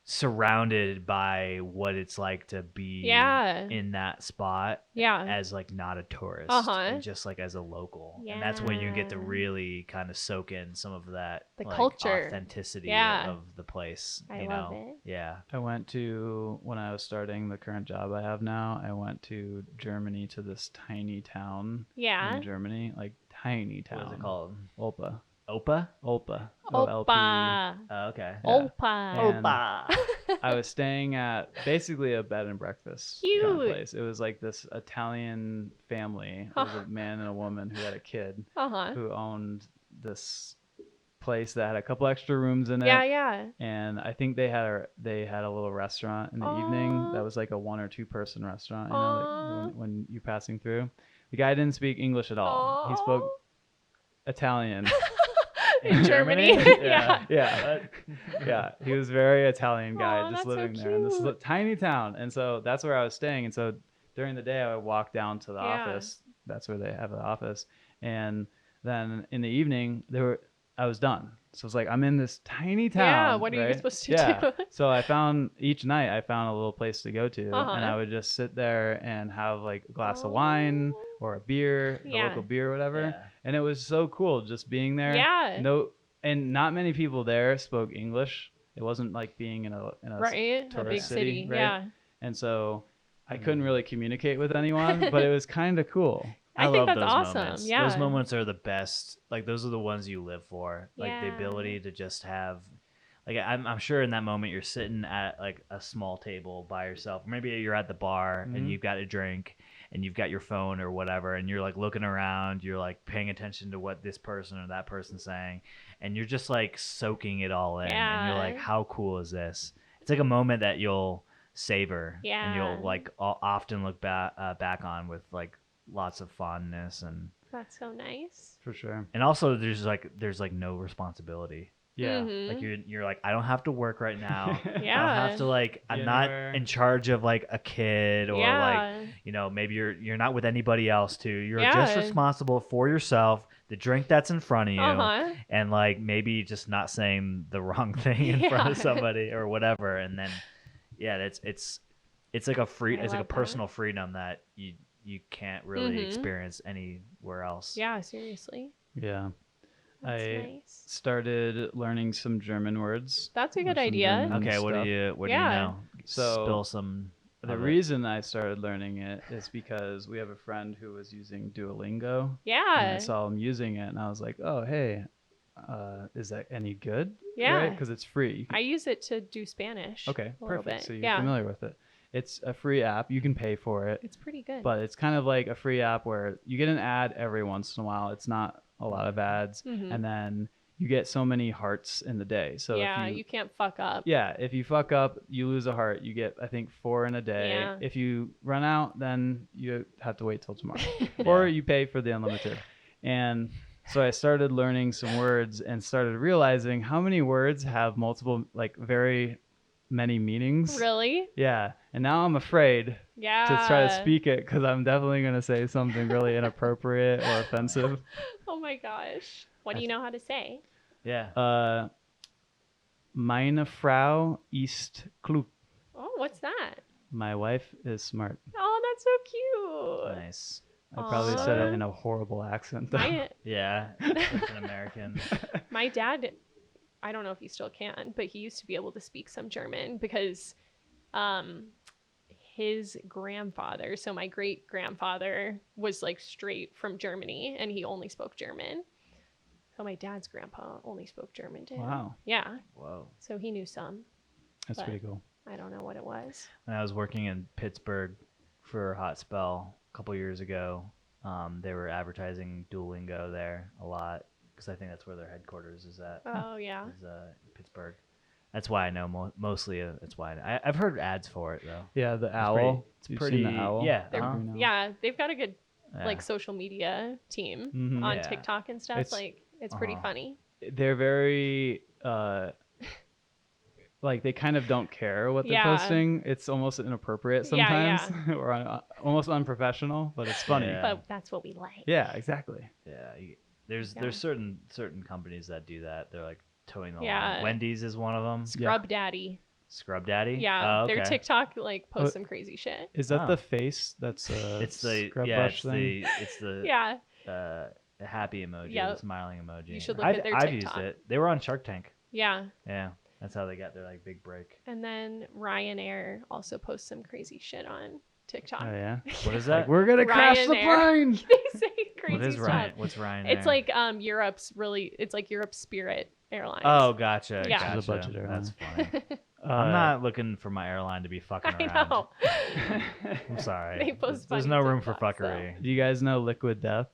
surrounded by what it's like to be Yeah. in that spot Yeah. as like not a tourist, Uh-huh. and just like as a local. And that's when you get to Yeah. really kind of soak in some of that The like, culture. authenticity Yeah. of the place. I you love know? it. Yeah. I went to, when I was starting the current job I have now, I went to Germany, to this tiny town Yeah. in Germany, like tiny town. What was it called? Olpa. Opa? Olpa. O-L-P. Opa. Oh, okay. Yeah. Opa. And Opa. I was staying at basically a bed and breakfast kind of Cute. place. It was like this Italian family. It was a man and a woman who had a kid Uh-huh. who owned this place that had a couple extra rooms in it. Yeah, yeah. And I think they had a little restaurant in the evening Aw. that was like a 1 or 2 person restaurant. Aw. Like when you're passing through, the guy didn't speak English at all. He spoke Italian. In Germany. yeah, yeah, yeah. He was a very Italian guy, Aw, just that's so living there in this cute. tiny town. And so that's where I was staying. And so during the day, I would walk down to the Yeah. office. That's where they have the office. And then in the evening, I was done. So it's like I'm in this tiny town. Yeah, what are you right? supposed to yeah. do? So each night I found a little place to go to, and Uh-huh. I would just sit there and have like a glass of wine Oh. or a beer, a Yeah. local beer, or whatever. Yeah. And it was so cool just being there. Yeah. And not many people there spoke English. It wasn't like being in a Right? A big tourist city. city, right? Yeah. And so I couldn't really communicate with anyone, but it was kind of cool. I think love that's those awesome. moments. Yeah. Those moments are the best. Like those are the ones you live for. Like the Yeah. ability to just have like I'm sure in that moment you're sitting at like a small table by yourself. Maybe you're at the bar Mhm. and you've got a drink and you've got your phone or whatever and you're like looking around, you're like paying attention to what this person or that person's saying and you're just like soaking it all in and you're like Yeah. how cool is this? It's like a moment that you'll savor and Yeah. you'll like often look back on with like lots of fondness That's so nice. For sure. and also there's like no responsibility. Yeah. Mhm. Like you're like, I don't have to work right now. I don't Yeah. have to like, I'm Be not anywhere. in charge of like a kid or Yeah. like, you know, maybe you're not with anybody else too. You're Yeah. just responsible for yourself, the drink that's in front of you, Uh-huh. and like maybe just not saying the wrong thing in front of Yeah. somebody or whatever. And then, yeah, it's like a free, I it's like a love that. personal freedom that you can't really Mhm. experience anywhere else. Yeah, seriously. Yeah. That's I nice. started learning some German words. That's a or good some idea. German Okay, what do stuff. you Yeah. know? So, Spill some. The of it. reason I started learning it is because we have a friend who was using Duolingo. And I Yeah. saw him using it, and I was like, "Oh, hey, is that any good?" Yeah. Because it's free. I use it to do Spanish. Okay, a little perfect. bit. So you're Yeah. familiar with it. It's a free app. You can pay for it, It's pretty good. but it's kind of like a free app where you get an ad every once in a while. It's not a lot of ads, Mhm. and then you get so many hearts in the day. So yeah, if you can't fuck up. yeah, if you fuck up, you lose a heart. You get, I think, 4 in a day. Yeah. If you run out, then you have to wait till tomorrow, or Yeah. you pay for the unlimited. And so I started learning some words and started realizing how many words have multiple, like very many meanings. Really? Yeah, and now I'm afraid Yeah. to try to speak it because I'm definitely gonna say something really inappropriate or offensive. Oh my gosh. What do you know how to say? Yeah. Meine Frau ist klug. Oh, what's that? My wife is smart. Oh, that's so cute. Nice. I probably said Aw. it in a horrible accent. Though. My Yeah. It's an American. my dad, I don't know if he still can, but he used to be able to speak some German because his grandfather, so my great grandfather, was like straight from Germany and he only spoke German. So my dad's grandpa only spoke German to him. Wow, Yeah. Whoa. So he knew some. that's But- pretty cool. I don't know what it was. When I was working in Pittsburgh for a hot spell a couple years ago, they were advertising Duolingo there a lot because I think that's where their headquarters is at. Oh, yeah. Is Pittsburgh. That's why I know mostly. That's why I've heard ads for it though. Yeah, the It's owl. It's You've pretty. seen the owl? Yeah. They're- uh-huh. Green owl. Yeah, they've got a good Yeah. like social media team Mhm. on Yeah. TikTok and stuff. It's- Like it's pretty Uh-huh. funny. They're very like they kind of don't care what they're Yeah. posting. It's almost inappropriate Yeah, sometimes, or almost unprofessional, but it's funny. Yeah. But that's what we like. Yeah, exactly. Yeah. There's Yeah. certain companies that do that. They're like towing the Yeah. line. Wendy's is one of them. Scrub Daddy. Scrub Daddy. Yeah, Oh, their okay. TikTok like posts Oh. some crazy shit. Is that Oh. the face? That's It's the scrub yeah. brush It's thing. the Yeah, the happy emoji, Yep. the smiling emoji. You should look I've, at their I've used TikTok. it. They were on Shark Tank. yeah. Yeah, that's how they got their like big break. And then Ryanair also posts some crazy shit on TikTok. Oh yeah. What is Like, that? we're gonna crash the Ryanair. plane. They say crazy What is stuff. Ryan? What's Ryan? It's like Europe's Spirit Airlines. Oh, gotcha. Yeah. Gotcha. This is a budget airline. That's funny. Uh, I'm not looking for my airline to be fucking I around. know. I'm sorry. They post There's funny no room for TikToks, though. fuckery. Do you guys know Liquid Death?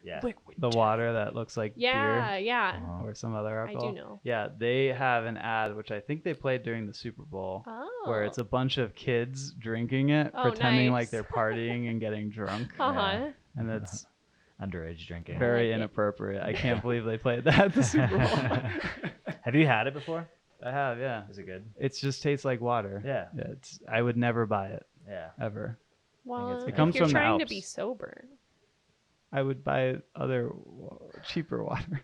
Yeah. The water that looks like Yeah, beer yeah. Uh-huh. or some other I alcohol. do know. Yeah, they have an ad which I think they played during the Super Bowl, Oh. where it's a bunch of kids drinking it, Oh, pretending nice. like they're partying and getting drunk, Uh-huh. and it's Underage drinking. very like it. inappropriate. I can't believe they played that at the Super Bowl. Have you had it before? I have, yeah. Is it good? It just tastes like water. Yeah. I would never buy it Yeah. ever. Well, It if comes you're from the trying to Alps. be sober. I would buy other cheaper water.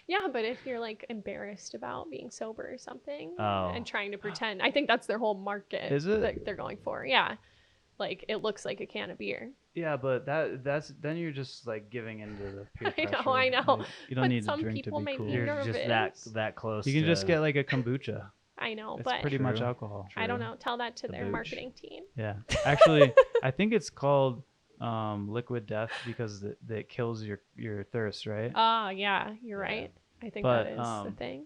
Yeah, but if you're like embarrassed about being sober or something Oh. and trying to pretend, I think that's their whole market Is it? that they're going for. Yeah. Like it looks like a can of beer. Yeah, but that's then you're just like giving into the peer I know, pressure. I know. Like, you don't But need to some drink to people be might cool. be You're nervous. just that close. You can just to- get like a kombucha. I know, It's but pretty much True. alcohol. I don't know. Tell that to The their booch. marketing team. Yeah, actually, I think it's called Liquid Death because it kills your thirst, right? Oh, yeah, you're Yeah. right. I think But, that is the thing.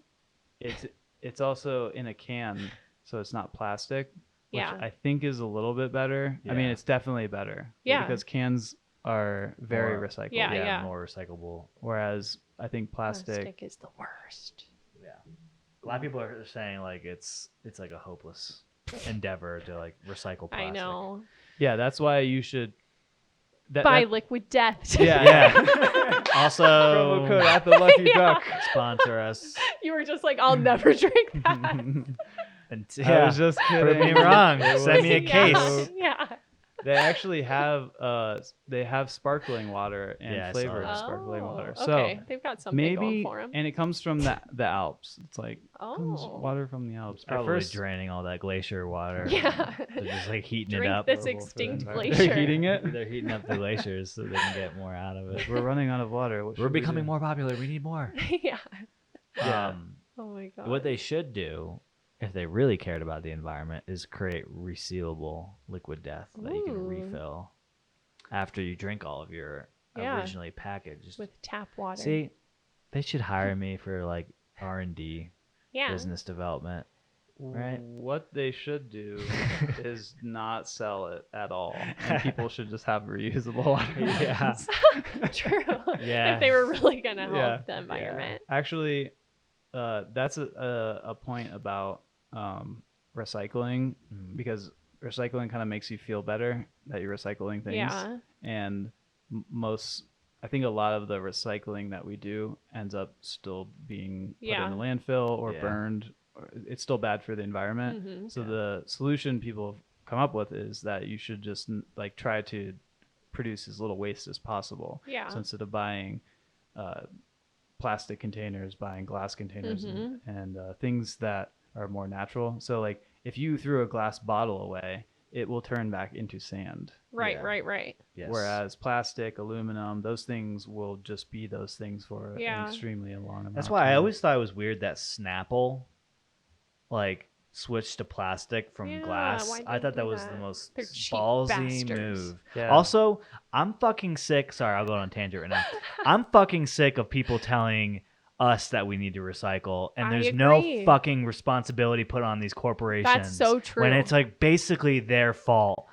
It's also in a can, so it's not plastic, which Yeah. I think is a little bit better. I mean, Yeah. it's definitely better. Yeah. Because cans are very More- recyclable. Yeah, yeah. more recyclable. Whereas I think plastic. is the worst. Yeah. A lot of people are saying like it's like a hopeless endeavor to like recycle plastic. I know. Yeah, that's why you should Buy Liquid Death. Yeah. Also, promo code at the Lucky Duck. sponsor us. You were just like, I'll never drink that. And, I was just kidding. prove me wrong. It Send me a was- case. Yeah. They actually have sparkling water and Yeah, I saw flavored that. sparkling Oh, water. okay. So They've got something going maybe, for them. and it comes from the Alps. It's like comes Oh. water from the Alps. At Probably first, draining all that glacier water. Yeah. They're just like heating Drink it up. this Horrible for the extinct environment. glacier. They're heating it. They're heating up the glaciers so they can get more out of it. We're running out of water. What We're should we becoming do? more popular. We need more. Yeah. Yeah. Oh my god. What they should do, if they really cared about the environment, is create resealable liquid death that you can Ooh. refill after you drink all of your Yeah. originally packaged. with tap water. See, they should hire me for like R&D, yeah. business development. Right. What they should do is not sell it at all, and people should just have reusable water. Yeah. True. Yeah. If they were really gonna help Yeah. the environment. Actually, that's a point about recycling, because recycling kind of makes you feel better that you're recycling things. Yeah. And I think a lot of the recycling that we do ends up still being put Yeah. in the landfill or Yeah. burned. It's still bad for the environment. Mhm. So the solution people have come up with is that you should just like try to produce as little waste as possible. Yeah. So instead of buying plastic containers, buying glass containers and things that are more natural. So like if you threw a glass bottle away, it will turn back into sand. Right, Yeah. right. Yes. Whereas plastic, aluminum, those things will just be those things for Yeah. an extremely long amount. That's of why I time. always thought it was weird that Snapple, like, switched to plastic from Yeah, glass. why'd I they thought that do was that? the most They're cheap ballsy bastards. move. Yeah. Also, I'm fucking sick. Sorry, I'll go on a tangent right now. I'm fucking sick of people telling us that we need to recycle, and I there's no agree. fucking responsibility put on these corporations. That's so true. When it's like basically their fault.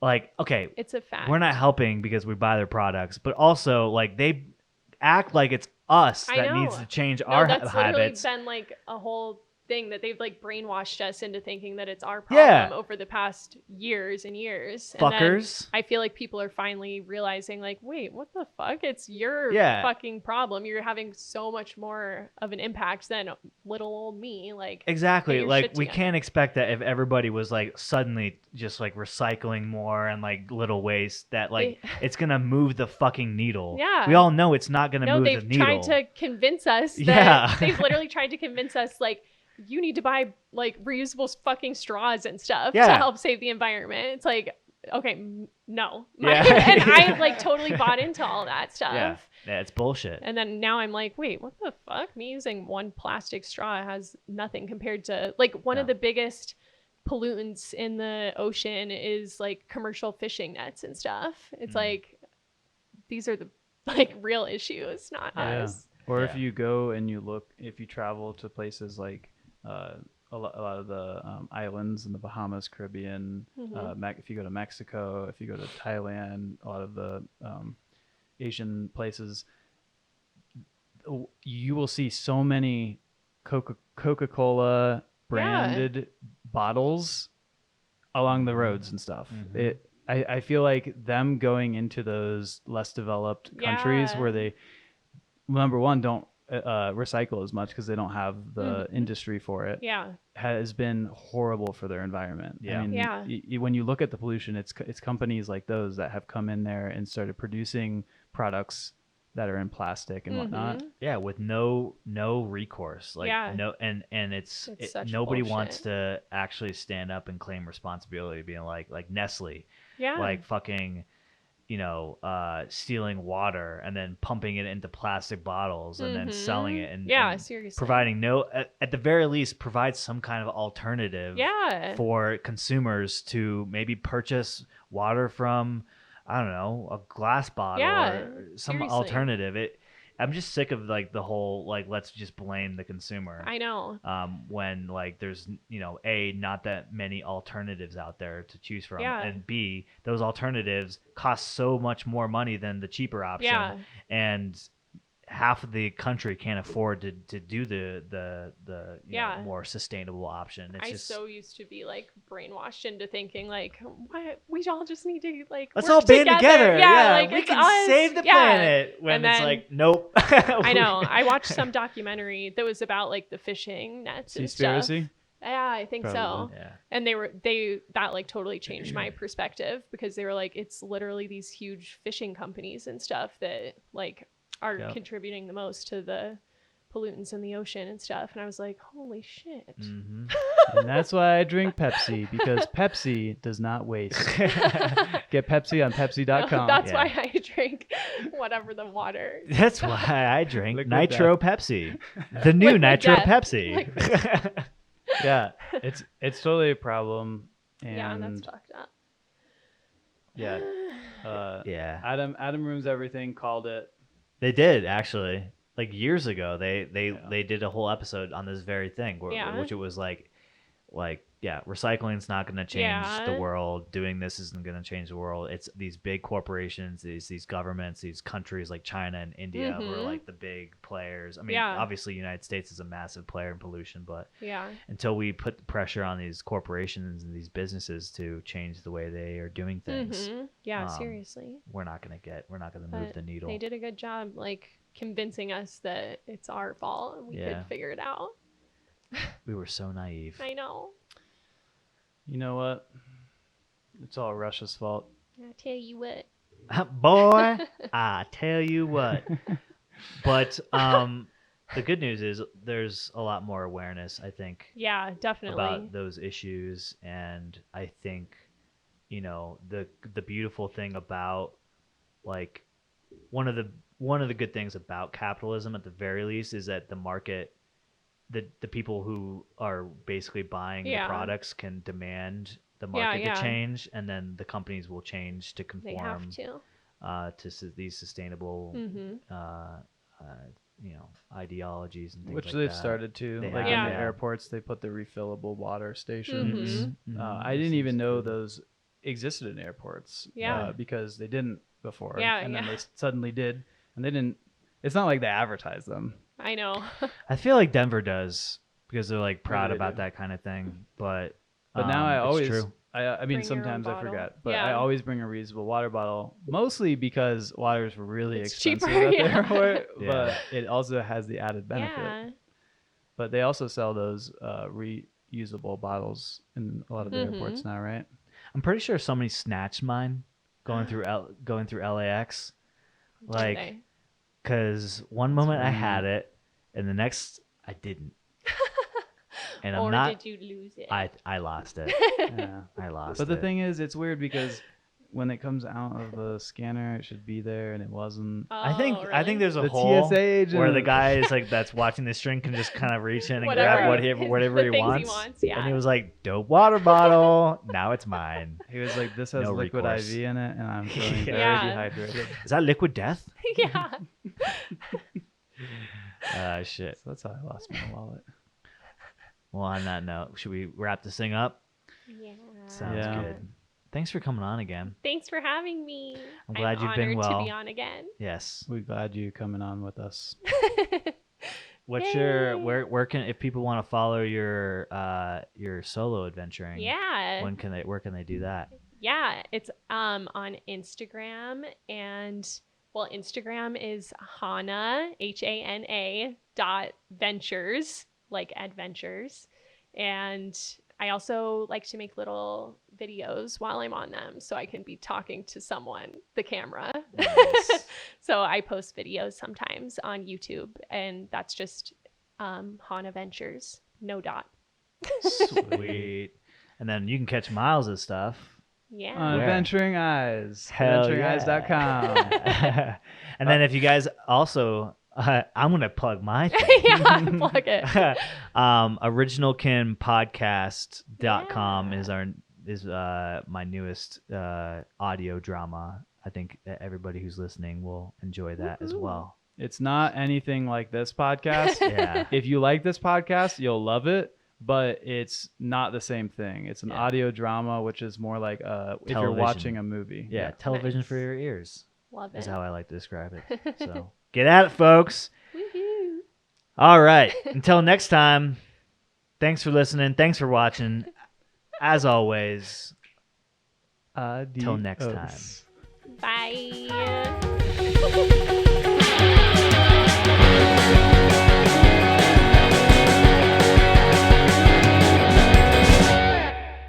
Like, okay, It's a fact. we're not helping because we buy their products, but also like they act like it's us I that know. needs to change No, our that's habits. literally been like a whole thing that they've like brainwashed us into thinking that it's our Yeah. problem over the past years and years. And then Fuckers. I feel like people are finally realizing like, wait, what the fuck? It's your Yeah. fucking problem. You're having so much more of an impact than little old me. Like Exactly. get your Like shit we together. can't expect that if everybody was like suddenly just like recycling more and like little waste that like it's gonna move the fucking needle. Yeah. We all know it's not gonna no, move the they've needle. tried to convince us that Yeah. they've literally tried to convince us like you need to buy like reusable fucking straws and stuff Yeah. to help save the environment. It's like, okay, no. Yeah. And I like totally bought into all that stuff. Yeah. Yeah, it's bullshit. And then now I'm like, wait, what the fuck? Me using one plastic straw has nothing compared to like one of No. the biggest pollutants in the ocean is like commercial fishing nets and stuff. It's like these are the like real issues, not Yeah. us. Or if Yeah. you go and if you travel to places like a lot of the islands in the Bahamas, Caribbean, if you go to Mexico, if you go to Thailand, a lot of the Asian places, you will see so many Coca-Cola branded bottles along the roads and stuff. I feel like them going into those less developed countries Yeah. where they, number one, don't recycle as much because they don't have the industry for it, Yeah. has been horrible for their environment. Yeah. I mean, Yeah. when you look at the pollution, it's companies like those that have come in there and started producing products that are in plastic and whatnot. Yeah, with no recourse. Like Yeah. no and It's such nobody bullshit. wants to actually stand up and claim responsibility, being like Nestle. Yeah. Like fucking, stealing water and then pumping it into plastic bottles and then selling it and Yeah, and seriously. providing at the very least provide some kind of alternative Yeah. for consumers to maybe purchase water from, I don't know, a glass bottle Yeah, or some seriously. alternative. I'm just sick of like the whole like let's just blame the consumer. I know. When like there's A, not that many alternatives out there to choose from, Yeah. and B, those alternatives cost so much more money than the cheaper option. Yeah. And half of the country can't afford to do the you know, Yeah. more sustainable option. It's I just so used to be like brainwashed into thinking like, what, we all just need to like let's work all band together. Yeah, like we it's can us. save the Yeah. planet. When And it's then- like, nope. I know. I watched some documentary that was about like the fishing nets and stuff. Seaspiracy? Yeah, I think so. Probably. Yeah. And that like totally changed my perspective because they were like, it's literally these huge fishing companies and stuff that like are Yep. contributing the most to the pollutants in the ocean and stuff. And I was like, holy shit. Mm-hmm. And that's why I drink Pepsi, because Pepsi does not waste. Get Pepsi on Pepsi.com. That's Yeah. why I drink whatever the water. That's why I drink Liquid Nitro Pepsi, the new Liquid Nitro death. Pepsi. Yeah, it's totally a problem. And Yeah, that's fucked up. yeah, Yeah, Adam ruins everything. Called it. they did actually. Like years ago, they did a whole episode on this very thing, Yeah. which it was like yeah, recycling's not going to change the Yeah. world. Doing this isn't going to change the world. It's these big corporations, these governments, these countries like China and India who are Mhm. like the big players. I mean, Yeah. obviously, United States is a massive player in pollution, but Yeah. until we put the pressure on these corporations and these businesses to change the way they are doing things, Yeah, um, seriously. we're not going to move But the needle. They did a good job like convincing us that it's our fault and we Yeah. could figure it out. We were so naive. I know. You know what? It's all Russia's fault. I tell you what. Boy, I tell you what. But the good news is there's a lot more awareness, I think, Yeah, definitely. about those issues. And I think, you know, the beautiful thing about, like, one of the good things about capitalism at the very least is that the market, the people who are basically buying Yeah. the products can demand the Yeah, market yeah. to change, and then the companies will change to they have conform to. these sustainable Mm-hmm. you know, ideologies and things Which like they've that. started to. They Like have, in the yeah. airports, they put the refillable water stations. Mhm. I didn't even know those existed in airports. Yeah. Because they didn't before. Yeah, and then yeah. they suddenly did, and they didn't. It's not like they advertise them. I know. I feel like Denver does because they're like proud they about do. that kind of thing. But Now I it's always. true. I mean, Bring your own sometimes I bottle. forget, but Yeah. I always bring a reusable water bottle, mostly because water is really It's expensive cheaper, at the yeah. airport, Yeah. but it also has the added benefit. Yeah. But they also sell those reusable bottles in a lot of the Mhm. airports now, right? I'm pretty sure somebody snatched mine going through LAX. Like, Okay. because one moment I had it, and the next I didn't. And I'm Or not. did you lose it? I lost it. Yeah. I lost But the it. thing is, it's weird because when it comes out of the scanner, it should be there, and it wasn't. I think Oh, I think really? there's a The hole TSA agent. where the guy is like that's watching the string can just kind of reach in and Whatever grab his- whatever the he things wants. he wants, yeah. And he was like, "Dope water bottle. Now it's mine." He was like, "This has No liquid recourse. IV in it, and I'm feeling very Yeah. dehydrated." Is that liquid death? Yeah. Shit. So that's how I lost my wallet. Well, on that note, should we wrap this thing up? Yeah. Sounds Yeah. good. Thanks for coming on again. Thanks for having me. I'm glad you've been honored well. to be on again. Yes. We're glad you coming on with us. What's Yay. your where can if people want to follow your solo adventuring? Yeah. Where can they do that? Yeah, it's on Instagram, and well, Instagram is Hana HANA .ventures, like adventures, and I also like to make little videos while I'm on them, so I can be talking to someone, the camera. Nice. So I post videos sometimes on YouTube, and that's just Hana Ventures, no dot. Sweet. And then you can catch Miles' stuff. Yeah. On Where? Adventuring Eyes. Hell AdventuringEyes.com. And then if you guys also, I'm gonna plug my thing. Yeah, plug it. originalkinpodcast.com Yeah. is my newest audio drama. I think that everybody who's listening will enjoy that as Woohoo. well. It's not anything like this podcast. Yeah. If you like this podcast, you'll love it, but it's not the same thing. It's an Yeah. audio drama, which is more like if you're Television. watching a movie. Yeah, television Nice. for your ears. Love is it. how I like to describe it. So get at it, folks. Woohoo. All right. Until next time, thanks for listening. Thanks for watching. As always, till next time. Adios. Bye.